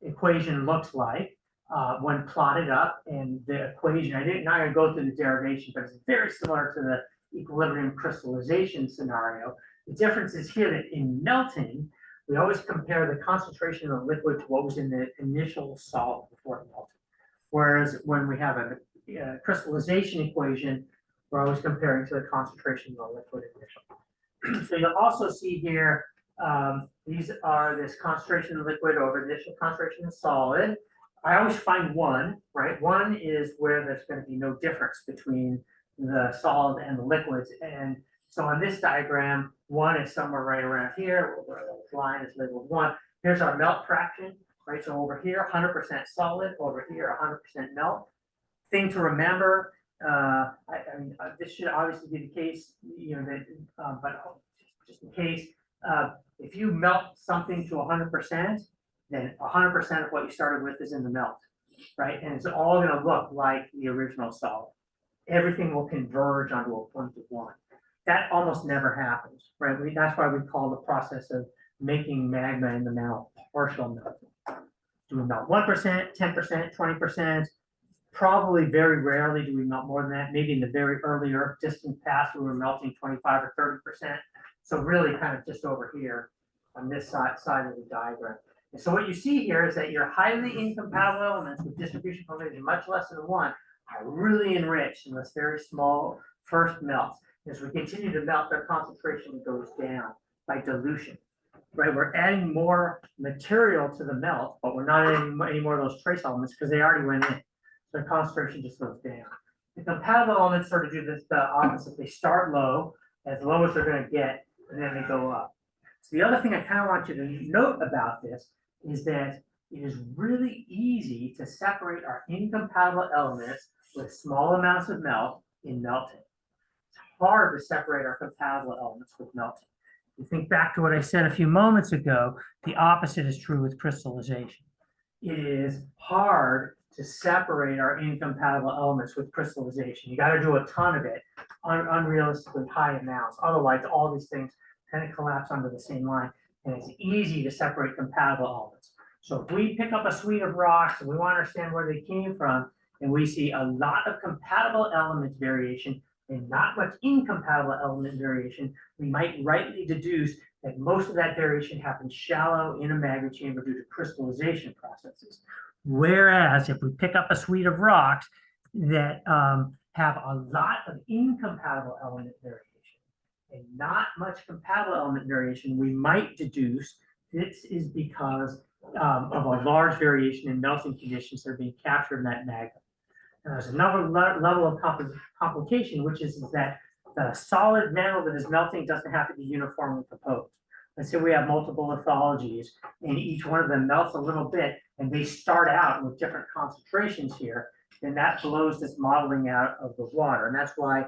equation looks like when plotted up. And the equation, I'm not going to go through the derivation, but it's very similar to the equilibrium crystallization scenario. The difference is here that in melting, we always compare the concentration of the liquid to what was in the initial solid before it melted. Whereas when we have a crystallization equation, we're always comparing to the concentration of the liquid initially. So you'll also see here, these are this concentration of liquid over initial concentration of solid. I always find one, right? One is where there's going to be no difference between the solid and the liquids. And so on this diagram, one is somewhere right around here, where the line is labeled 1. Here's our melt fraction, right? So over here, 100% solid, over here, 100% melt. Thing to remember, I mean, this should obviously be the case, you know, that, but just in case, if you melt something to 100%, then 100% of what you started with is in the melt, right? And it's all going to look like the original solid. Everything will converge onto a point of 1. That almost never happens, right? That's why we call the process of making magma in the melt partial melting. Do we melt 1%, 10%, 20%? Probably very rarely do we melt more than that. Maybe in the very earlier distant past, we were melting 25 or 30%. So really kind of just over here on this side of the diagram. And so what you see here is that your highly incompatible elements with distribution probability much less than 1 are really enriched in this very small first melts. As we continue to melt, their concentration goes down by dilution, right? We're adding more material to the melt, but we're not adding any more of those trace elements because they already went in. So the concentration just goes down. The compatible elements sort of do this the opposite. They start low as they're going to get, and then they go up. So the other thing I kind of want you to note about this is that it is really easy to separate our incompatible elements with small amounts of melt in melting. It's hard to separate our compatible elements with melting. You think back to what I said a few moments ago, the opposite is true with crystallization. It is hard to separate our incompatible elements with crystallization. You got to do a ton of it, unrealistically high amounts. Otherwise, all these things kind of collapse onto the same line, and it's easy to separate compatible elements. So if we pick up a suite of rocks and we want to understand where they came from, and we see a lot of compatible element variation and not much incompatible element variation, we might rightly deduce that most of that variation happens shallow in a magma chamber due to crystallization processes. Whereas if we pick up a suite of rocks that have a lot of incompatible element variation and not much compatible element variation, we might deduce this is because of a large variation in melting conditions that are being captured in that magma. And there's another level of complication, which is that the solid metal that is melting doesn't have to be uniformly composed. Let's say we have multiple lithologies, and each one of them melts a little bit, and they start out with different concentrations here, then that blows this modeling out of the water. And that's why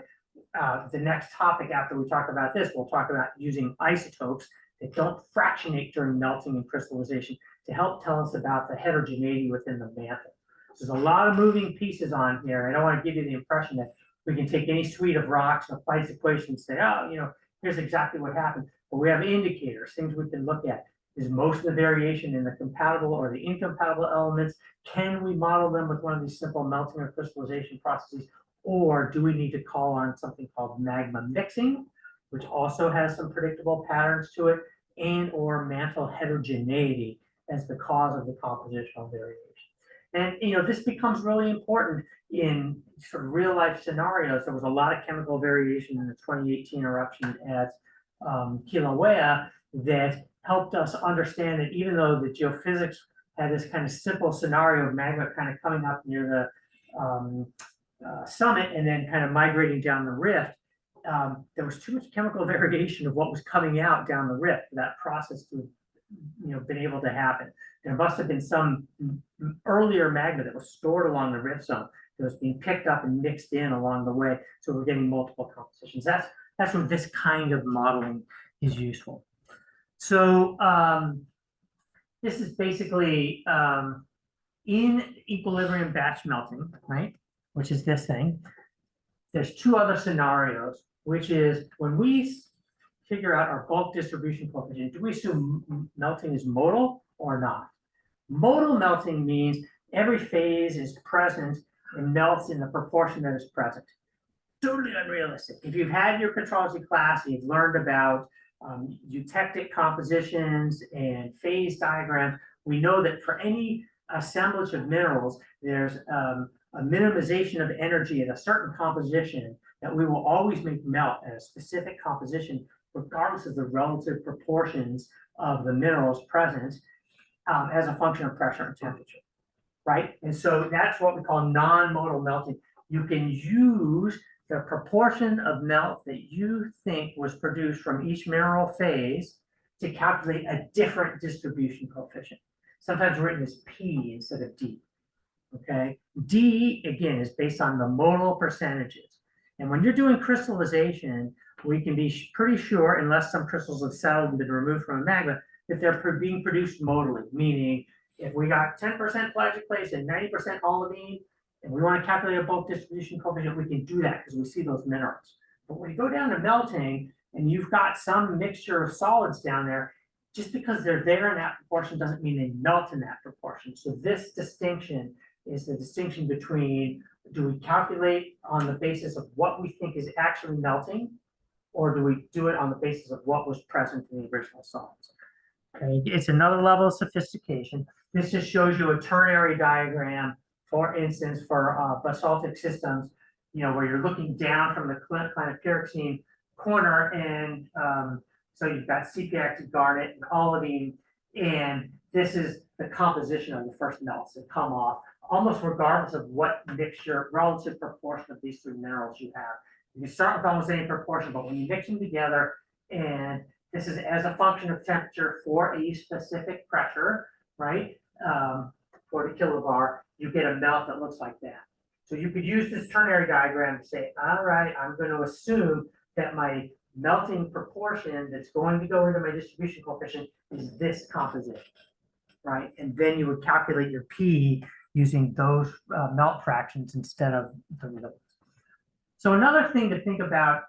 the next topic after we talk about this, we'll talk about using isotopes that don't fractionate during melting and crystallization to help tell us about the heterogeneity within the mantle. There's a lot of moving pieces on here. I don't want to give you the impression that we can take any suite of rocks and apply this equation and say, oh, you know, here's exactly what happened. But we have indicators, things we can look at. Is most of the variation in the compatible or the incompatible elements? Can we model them with one of these simple melting or crystallization processes? Or do we need to call on something called magma mixing, which also has some predictable patterns to it, and or mantle heterogeneity as the cause of the compositional variation? And you know, this becomes really important in sort of real life scenarios. There was a lot of chemical variation in the 2018 eruption at Kilauea that helped us understand that even though the geophysics had this kind of simple scenario of magma kind of coming up near the summit and then kind of migrating down the rift, there was too much chemical variation of what was coming out down the rift for that process to, you know, been able to happen. there must have been some earlier magma that was stored along the rift zone that was being picked up and mixed in along the way. So we're getting multiple compositions. That's where this kind of modeling is useful. So this is basically in equilibrium batch melting, right? Which is this thing. There's two other scenarios, which is when we figure out our bulk distribution coefficient, do we assume melting is modal or not? Modal melting means every phase is present and melts in the proportion that is present. Totally unrealistic. If you've had your petrology class, you've learned about eutectic compositions and phase diagrams, we know that for any assemblage of minerals, there's a minimization of energy at a certain composition that we will always make melt at a specific composition, regardless of the relative proportions of the minerals present as a function of pressure and temperature, right? And so that's what we call non-modal melting. You can use the proportion of melt that you think was produced from each mineral phase to calculate a different distribution coefficient, sometimes written as P instead of D, okay? D, again, is based on the modal percentages. And when you're doing crystallization, we can be pretty sure, unless some crystals have settled and been removed from a magma, that they're being produced modally, meaning if we got 10% pelagic clays and 90% olivine, and we want to calculate a bulk distribution coefficient, we can do that because we see those minerals. But when you go down to melting and you've got some mixture of solids down there, just because they're there in that proportion doesn't mean they melt in that proportion. So this distinction is the distinction between, do we calculate on the basis of what we think is actually melting, or do we do it on the basis of what was present in the original solids? Okay, it's another level of sophistication. This just shows you a ternary diagram, for instance, for basaltic systems, you know, where you're looking down from the clinopyroxene corner, and so you've got sepia active garnet and olivine, and this is the composition of the first melts that come off, almost regardless of what mixture, relative proportion of these three minerals you have. You start with almost any proportion, but when you mix them together, and this is as a function of temperature for a specific pressure, right? 40 kilobar, you get a melt that looks like that. So you could use this ternary diagram to say, all right, I'm going to assume that my melting proportion that's going to go into my distribution coefficient is this composition, right? And then you would calculate your P using those melt fractions instead of the middle. So another thing to think about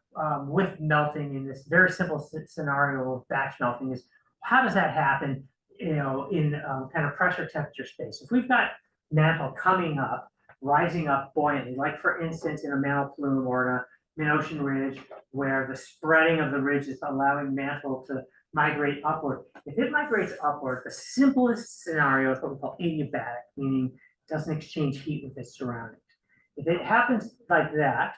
with melting in this very simple scenario of batch melting is, how does that happen, you know, in kind of pressure temperature space? If we've got mantle coming up, rising up buoyantly, like for instance in a mantle plume or in a mid-ocean ridge, where the spreading of the ridge is allowing mantle to migrate upward. If it migrates upward, the simplest scenario is what we call adiabatic, meaning it doesn't exchange heat with its surroundings. If it happens like that,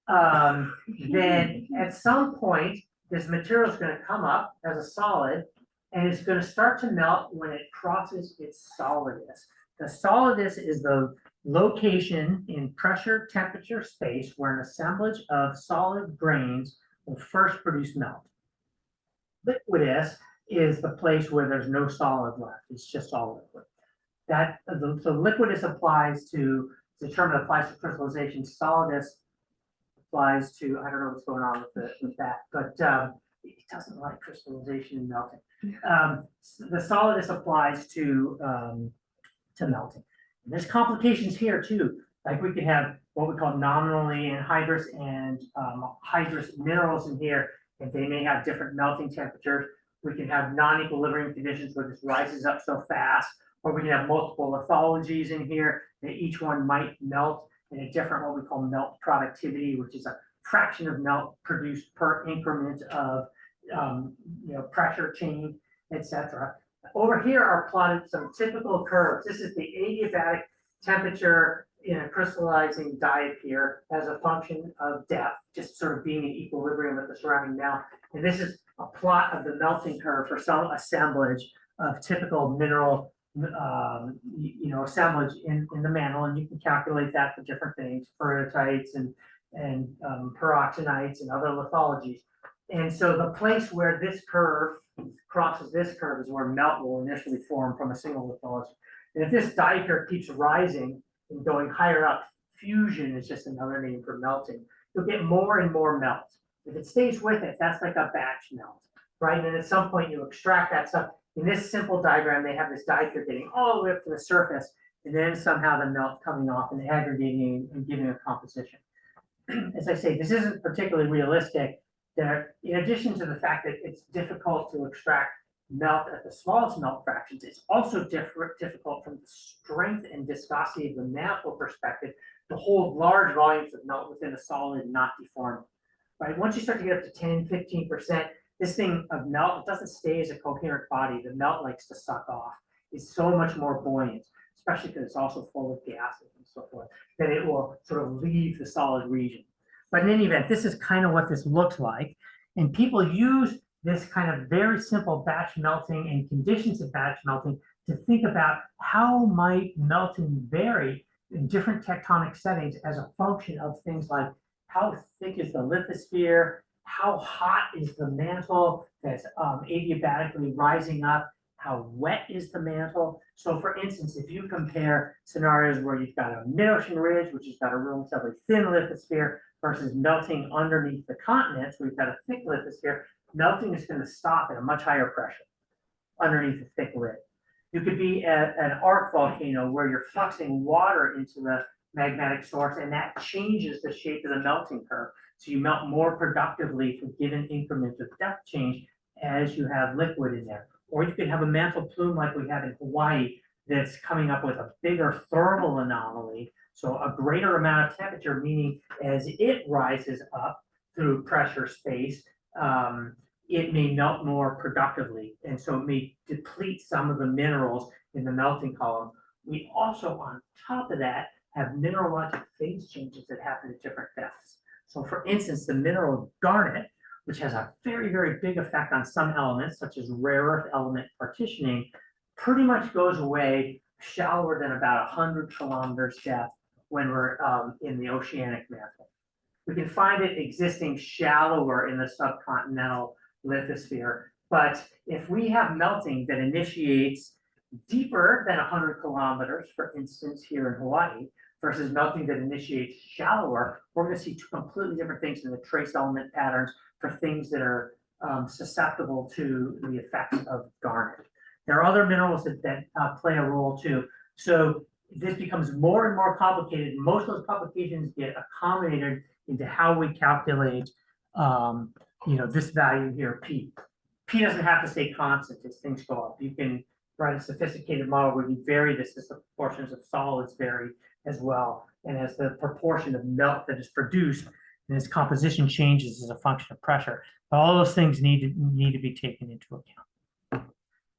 then at some point, this material is going to come up as a solid, and it's going to start to melt when it crosses its solidus. The solidus is the location in pressure, temperature, space where an assemblage of solid grains will first produce melt. Liquidus is the place where there's no solid left. It's just all liquid. So liquidus applies to the term that applies to crystallization. Solidus applies to, I don't know what's going on with that, but it doesn't like crystallization and melting. The solidus applies to melting. And there's complications here too. Like we could have what we call nominally anhydrous and hydrous minerals in here, and they may have different melting temperatures. We can have non-equilibrium conditions where this rises up so fast, or we can have multiple lithologies in here that each one might melt in a different, what we call melt productivity, which is a fraction of melt produced per increment of pressure change, etc. Over here are plotted some typical curves. This is the adiabatic temperature in a crystallizing diapir as a function of depth, just sort of being in equilibrium with the surrounding melt. And this is a plot of the melting curve for some assemblage of typical mineral assemblage in the mantle, and you can calculate that for different things, peridotite and peroxenites and other lithologies. And so the place where this curve crosses this curve is where melt will initially form from a single lithology. And if this die curve keeps rising and going higher up, fusion is just another name for melting. You'll get more and more melt. If it stays with it, that's like a batch melt, right? And then at some point you extract that stuff. In this simple diagram, they have this die curve getting all the way up to the surface, and then somehow the melt coming off and aggregating and giving a composition. As I say, this isn't particularly realistic. There, in addition to the fact that it's difficult to extract melt at the smallest melt fractions, it's also difficult from the strength and viscosity of the mantle perspective to hold large volumes of melt within a solid and not deform. Right? Once you start to get up to 10, 15%, this thing of melt, it doesn't stay as a coherent body. The melt likes to suck off. It's so much more buoyant, especially because it's also full of gases and so forth, that it will sort of leave the solid region. But in any event, this is kind of what this looks like. And people use this kind of very simple batch melting and conditions of batch melting to think about how might melting vary in different tectonic settings as a function of things like how thick is the lithosphere, how hot is the mantle that's adiabatically rising up, how wet is the mantle. So for instance, if you compare scenarios where you've got a mid-ocean ridge, which has got a relatively thin lithosphere, versus melting underneath the continents, where you've got a thick lithosphere, melting is going to stop at a much higher pressure underneath a thick lid. You could be at an arc volcano where you're fluxing water into the magmatic source, and that changes the shape of the melting curve. So you melt more productively for given increments of depth change as you have liquid in there. Or you could have a mantle plume like we have in Hawaii that's coming up with a bigger thermal anomaly. So a greater amount of temperature, meaning as it rises up through pressure space, it may melt more productively. And so it may deplete some of the minerals in the melting column. We also, on top of that, have mineralogic phase changes that happen at different depths. So for instance, the mineral garnet, which has a very, very big effect on some elements, such as rare earth element partitioning, pretty much goes away shallower than about 100 kilometers depth when we're in the oceanic mantle. We can find it existing shallower in the subcontinental lithosphere, but if we have melting that initiates deeper than 100 kilometers, for instance, here in Hawaii, versus melting that initiates shallower, we're going to see two completely different things in the trace element patterns for things that are susceptible to the effects of garnet. There are other minerals that play a role too. So this becomes more and more complicated. Most of those complications get accommodated into how we calculate, this value here, P. P doesn't have to stay constant as things go up. You can write a sophisticated model where you vary this as the proportions of solids vary as well, and as the proportion of melt that is produced and its composition changes as a function of pressure. All those things need to be taken into account.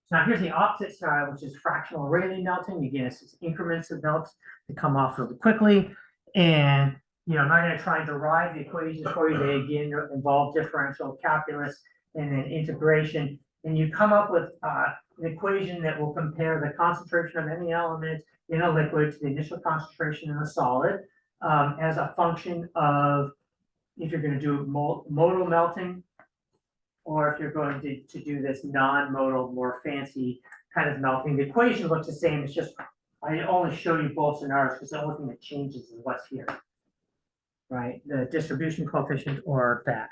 So now here's the opposite style, which is fractional Rayleigh melting. Again, it's just increments of melt that come off really quickly. And I'm not going to try and derive the equations for you. They again involve differential calculus and then integration. And you come up with an equation that will compare the concentration of any element in a liquid to the initial concentration in a solid as a function of if you're going to do modal melting, or if you're going to do this non-modal, more fancy kind of melting. The equation looks the same. It's just, I only show you both scenarios because the only thing that changes is what's here, right? The distribution coefficient or that.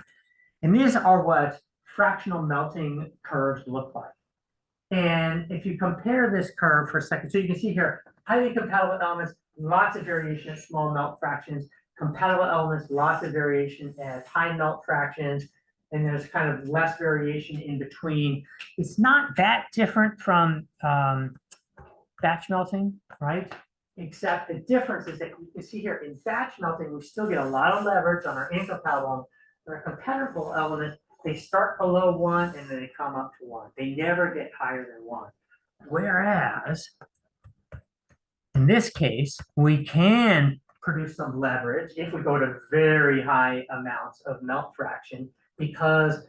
And these are what fractional melting curves look like. And if you compare this curve for a second, so you can see here, highly compatible elements, lots of variation at small melt fractions, compatible elements, lots of variation at high melt fractions, and there's kind of less variation in between. It's not that different from batch melting, right? Except the difference is that you can see here in batch melting, we still get a lot of leverage on our incompatible. Our compatible elements, they start below 1 and then they come up to 1. They never get higher than 1. Whereas in this case, we can produce some leverage if we go to very high amounts of melt fraction, because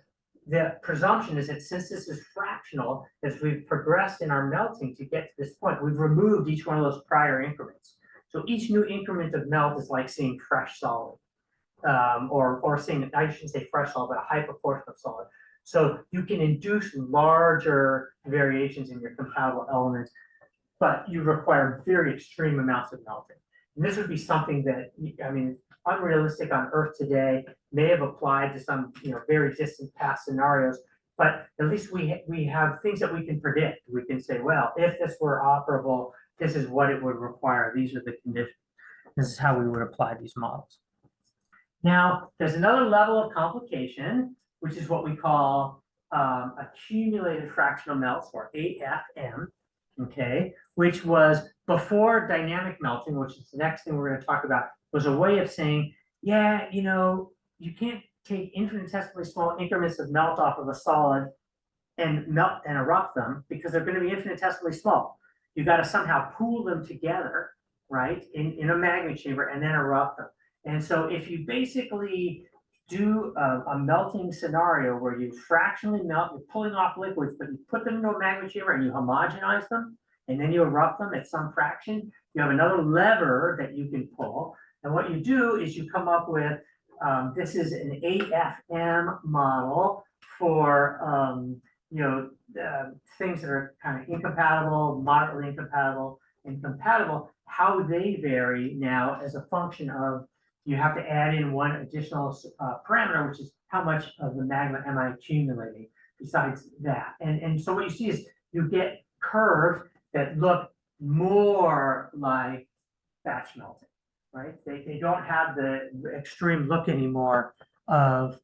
the presumption is that since this is fractional, as we've progressed in our melting to get to this point, we've removed each one of those prior increments. So each new increment of melt is like seeing fresh solid, or seeing, I shouldn't say fresh solid, but a high proportion of solid. So you can induce larger variations in your compatible elements, but you require very extreme amounts of melting. And this would be something that, I mean, unrealistic on Earth today, may have applied to some, very distant past scenarios, but at least we have things that we can predict. We can say, well, if this were operable, this is what it would require. These are the conditions. This is how we would apply these models. Now, there's another level of complication, which is what we call accumulated fractional melts, or AFM, okay, which was before dynamic melting, which is the next thing we're going to talk about, was a way of saying, yeah, you can't take infinitesimally small increments of melt off of a solid and melt and erupt them because they're going to be infinitesimally small. You got to somehow pool them together, right, in a magma chamber and then erupt them. And so if you basically do a melting scenario where you fractionally melt, you're pulling off liquids, but you put them into a magma chamber and you homogenize them, and then you erupt them at some fraction, you have another lever that you can pull. And what you do is you come up with, this is an AFM model for, things that are kind of incompatible, moderately incompatible, and compatible, how they vary now as a function of, you have to add in one additional parameter, which is how much of the magma am I accumulating besides that. And so what you see is you get curves that look more like batch melting, right? They don't have the extreme look anymore of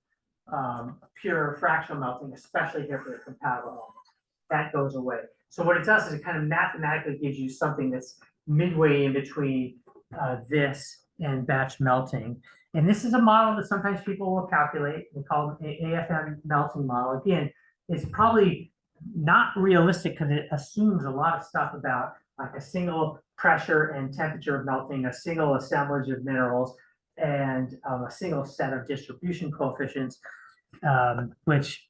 pure fractional melting, especially here for the compatible elements. That goes away. So what it does is it kind of mathematically gives you something that's midway in between this and batch melting. And this is a model that sometimes people will calculate. They call it an AFM melting model. Again, it's probably not realistic because it assumes a lot of stuff about like a single pressure and temperature of melting, a single assemblage of minerals, and a single set of distribution coefficients, which,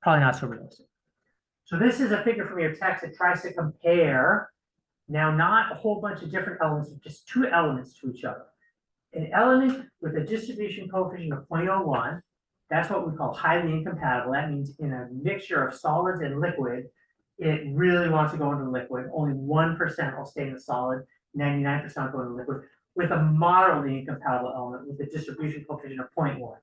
probably not so realistic. So this is a figure from your text that tries to compare, now not a whole bunch of different elements, just two elements to each other. An element with a distribution coefficient of 0.01, that's what we call highly incompatible. That means in a mixture of solids and liquid, it really wants to go into liquid. Only 1% will stay in the solid, 99% will go into liquid. With a moderately incompatible element with a distribution coefficient of 0.1.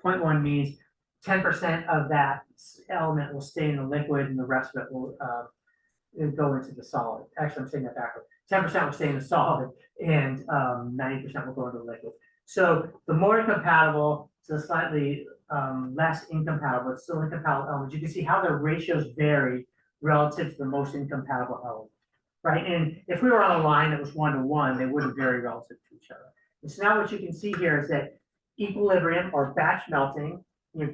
0.1 means 10% of that element will stay in the liquid and the rest of it will go into the solid. Actually, I'm saying that backwards. 10% will stay in the solid and 90% will go into the liquid. So the more incompatible, so slightly less incompatible, but still incompatible elements, you can see how their ratios vary relative to the most incompatible element, right? And if we were on a line that was 1-to-1, they wouldn't vary relative to each other. And so now what you can see here is that equilibrium or batch melting,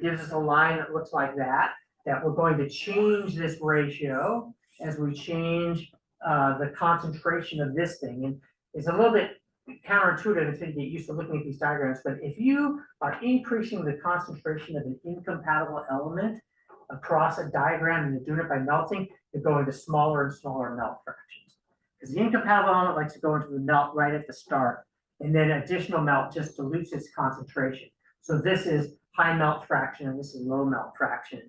gives us a line that looks like that we're going to change this ratio as we change the concentration of this thing. And it's a little bit counterintuitive until you get used to looking at these diagrams, but if you are increasing the concentration of an incompatible element across a diagram and you're doing it by melting, you're going to smaller and smaller melt fractions. Because the incompatible element likes to go into the melt right at the start, and then additional melt just dilutes its concentration. So this is high melt fraction and this is low melt fraction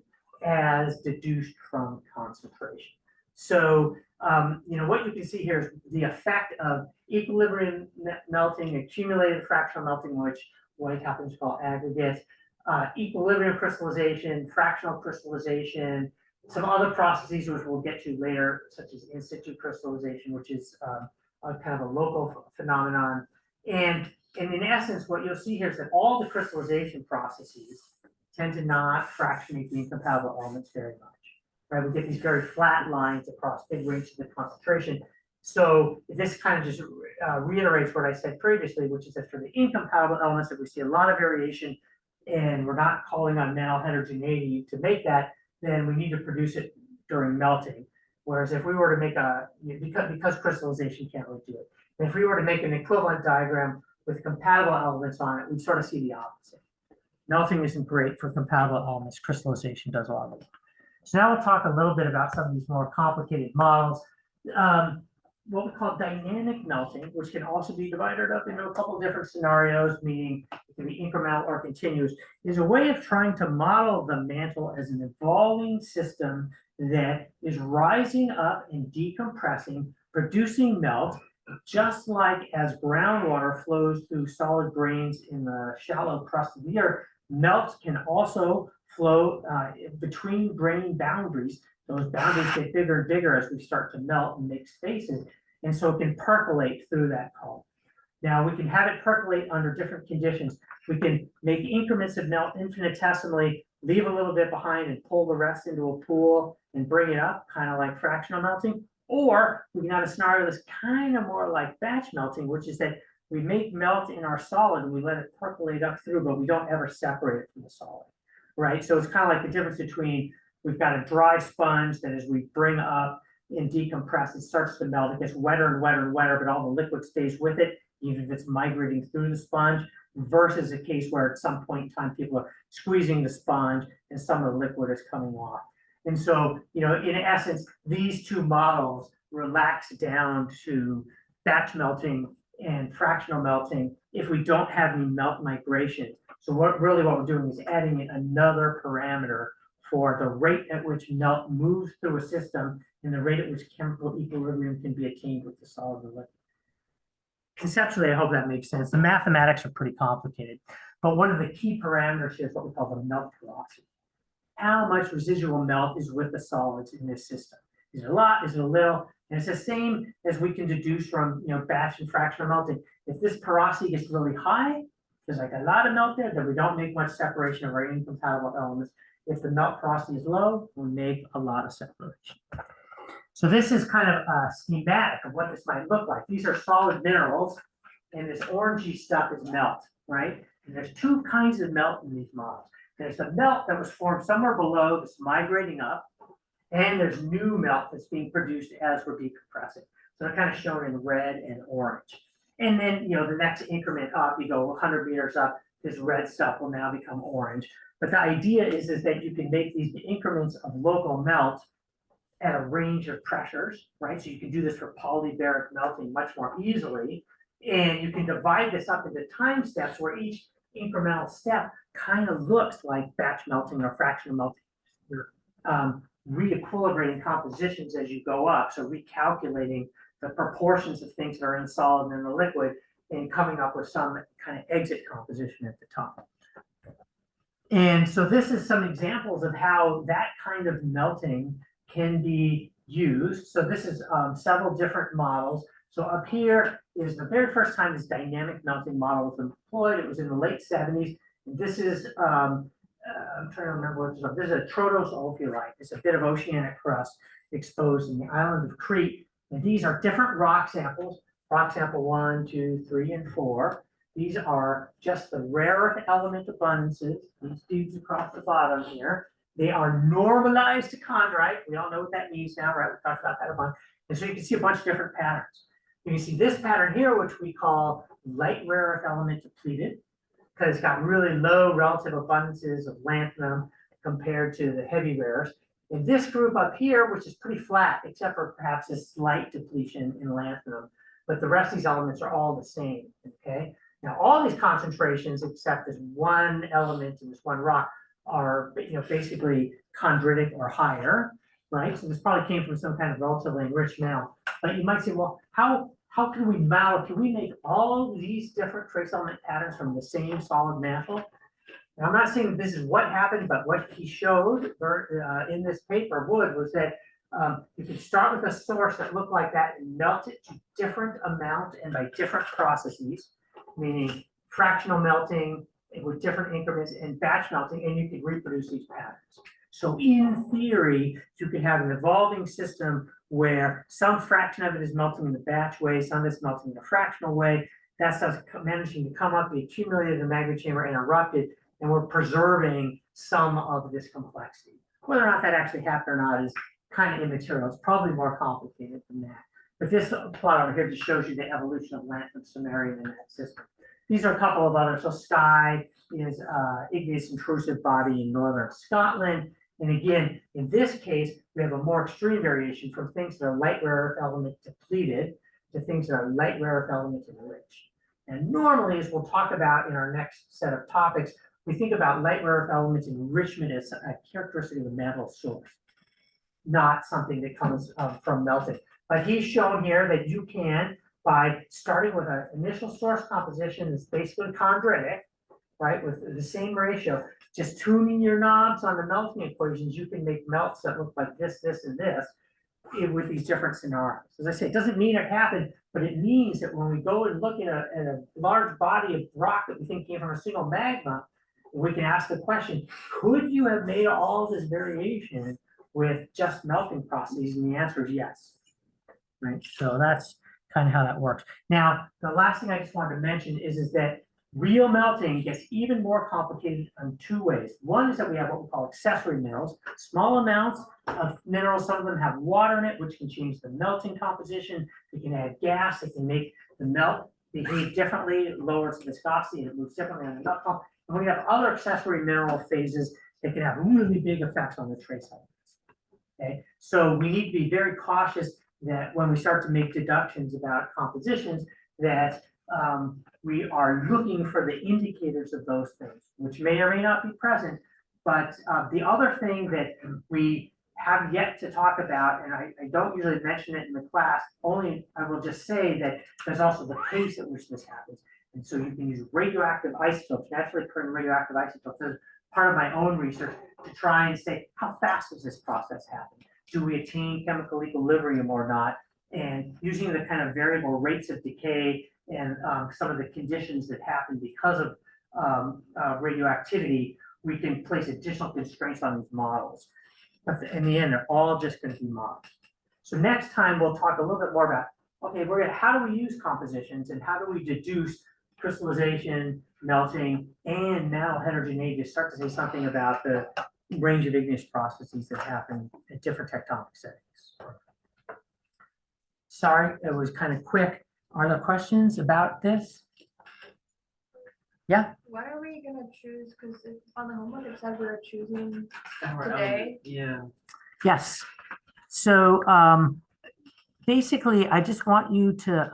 as deduced from concentration. So, what you can see here is the effect of equilibrium melting, accumulated fractional melting, which White happens to call aggregates, equilibrium crystallization, fractional crystallization, some other processes which we'll get to later, such as in situ crystallization, which is a kind of a local phenomenon. And in essence, what you'll see here is that all the crystallization processes tend to not fractionate the incompatible elements very much. Right, we get these very flat lines across big ranges of concentration. So this kind of just reiterates what I said previously, which is that for the incompatible elements, if we see a lot of variation and we're not calling on metal heterogeneity to make that, then we need to produce it during melting. Whereas if we were to make because crystallization can't really do it, and if we were to make an equivalent diagram with compatible elements on it, we'd sort of see the opposite. Melting isn't great for compatible elements. Crystallization does a lot of it. So now we'll talk a little bit about some of these more complicated models. What we call dynamic melting, which can also be divided up into a couple of different scenarios, meaning it can be incremental or continuous, is a way of trying to model the mantle as an evolving system that is rising up and decompressing, producing melt, just like as groundwater flows through solid grains in the shallow crust of the earth. Melt can also flow between grain boundaries. Those boundaries get bigger and bigger as we start to melt and make spaces, and so it can percolate through that column. Now we can have it percolate under different conditions. We can make increments of melt infinitesimally, leave a little bit behind and pull the rest into a pool and bring it up, kind of like fractional melting. Or we can have a scenario that's kind of more like batch melting, which is that we make melt in our solid and we let it percolate up through, but we don't ever separate it from the solid, right? So it's kind of like the difference between we've got a dry sponge that as we bring up and decompress, it starts to melt. It gets wetter and wetter and wetter, but all the liquid stays with it, even if it's migrating through the sponge, versus a case where at some point in time people are squeezing the sponge and some of the liquid is coming off. And so, you know, in essence, these two models relax down to batch melting and fractional melting if we don't have any melt migration. So what we're doing is adding in another parameter for the rate at which melt moves through a system and the rate at which chemical equilibrium can be attained with the solid or liquid. Conceptually, I hope that makes sense. The mathematics are pretty complicated, but one of the key parameters here is what we call the melt velocity. How much residual melt is with the solids in this system? Is it a lot? Is it a little? And it's the same as we can deduce from, you know, batch and fractional melting. If this porosity gets really high, there's like a lot of melt there, then we don't make much separation of our incompatible elements. If the melt porosity is low, we make a lot of separation. So this is kind of a schematic of what this might look like. These are solid minerals, and this orangey stuff is melt, right? And there's two kinds of melt in these models. There's the melt that was formed somewhere below that's migrating up, and there's new melt that's being produced as we're decompressing. So they're kind of shown in red and orange. And then, you know, the next increment up, you go 100 meters up, this red stuff will now become orange. But the idea is that you can make these increments of local melt at a range of pressures, right? So you can do this for polybaric melting much more easily. And you can divide this up into time steps where each incremental step kind of looks like batch melting or fractional melting. You're re-equilibrating compositions as you go up. So recalculating the proportions of things that are in the solid and in the liquid and coming up with some kind of exit composition at the top. And so this is some examples of how that kind of melting can be used. So this is several different models. So up here is the very first time this dynamic melting model was employed. It was in the late 70s. And this is, I'm trying to remember what this is. This is a trodosulfurite. It's a bit of oceanic crust exposed in the island of Crete. And these are different rock samples. Rock sample 1, 2, 3, and 4. These are just the rare earth element abundances, these dudes across the bottom here. They are normalized to chondrite. We all know what that means now, right? We talked about that a bunch. And so you can see a bunch of different patterns. You can see this pattern here, which we call light rare earth element depleted, because it's got really low relative abundances of lanthanum compared to the heavy rares. And this group up here, which is pretty flat, except for perhaps a slight depletion in lanthanum, but the rest of these elements are all the same, okay? Now, all these concentrations, except this one element in this one rock, are, you know, basically chondritic or higher, right? So this probably came from some kind of relatively enriched mantle. But you might say, well, how can we model? Can we make all these different trace element patterns from the same solid mantle? Now, I'm not saying this is what happened, but what he showed in this paper was that you could start with a source that looked like that and melt it to different amounts and by different processes, meaning fractional melting with different increments and batch melting, and you could reproduce these patterns. So in theory, you could have an evolving system where some fraction of it is melting in the batch way, some is melting in the fractional way. That stuff's managing to come up, be accumulated in the magma chamber and erupted, and we're preserving some of this complexity. Whether or not that actually happened or not is kind of immaterial. It's probably more complicated than that. But this plot over here just shows you the evolution of lanthanum samarium in that system. These are a couple of others. So Skye is igneous intrusive body in northern Scotland. And again, in this case, we have a more extreme variation from things that are light rare earth element depleted to things that are light rare earth element enriched. And normally, as we'll talk about in our next set of topics, we think about light rare earth elements enrichment as a characteristic of the metal source, not something that comes from melting. But he's shown here that you can, by starting with an initial source composition that's basically chondritic, right, with the same ratio, just tuning your knobs on the melting equations, you can make melts that look like this, this, and this with these different scenarios. As I say, it doesn't mean it happened, but it means that when we go and look at a large body of rock that we think came from a single magma, we can ask the question, could you have made all this variation with just melting processes? And the answer is yes. Right, so that's kind of how that works. Now, the last thing I just wanted to mention is that real melting gets even more complicated in two ways. One is that we have what we call accessory minerals, small amounts of minerals. Some of them have water in it, which can change the melting composition. They can add gas. They can make the melt behave differently. It lowers the viscosity and it moves differently on the melt column. And we have other accessory mineral phases that can have really big effects on the trace elements. Okay, so we need to be very cautious that when we start to make deductions about compositions, that we are looking for the indicators of those things, which may or may not be present. But the other thing that we have yet to talk about, and I don't usually mention it in the class, only I will just say that there's also the pace at which this happens. And so you can use radioactive isotopes, naturally occurring radioactive isotopes, as part of my own research to try and say, how fast does this process happen? Do we attain chemical equilibrium or not? And using the kind of variable rates of decay and some of the conditions that happen because of radioactivity, we can place additional constraints on these models. But in the end, they're all just going to be models. So next time, we'll talk a little bit more about, okay, how do we use compositions and how do we deduce crystallization, melting, and now heterogeneity to start to say something about the range of igneous processes that happen at different tectonic settings. Sorry, it was kind of quick. Are there questions about this? Yeah? What are we gonna choose? Because on the homework it said we were choosing Our today. element, yeah. Yes. So basically, I just want you to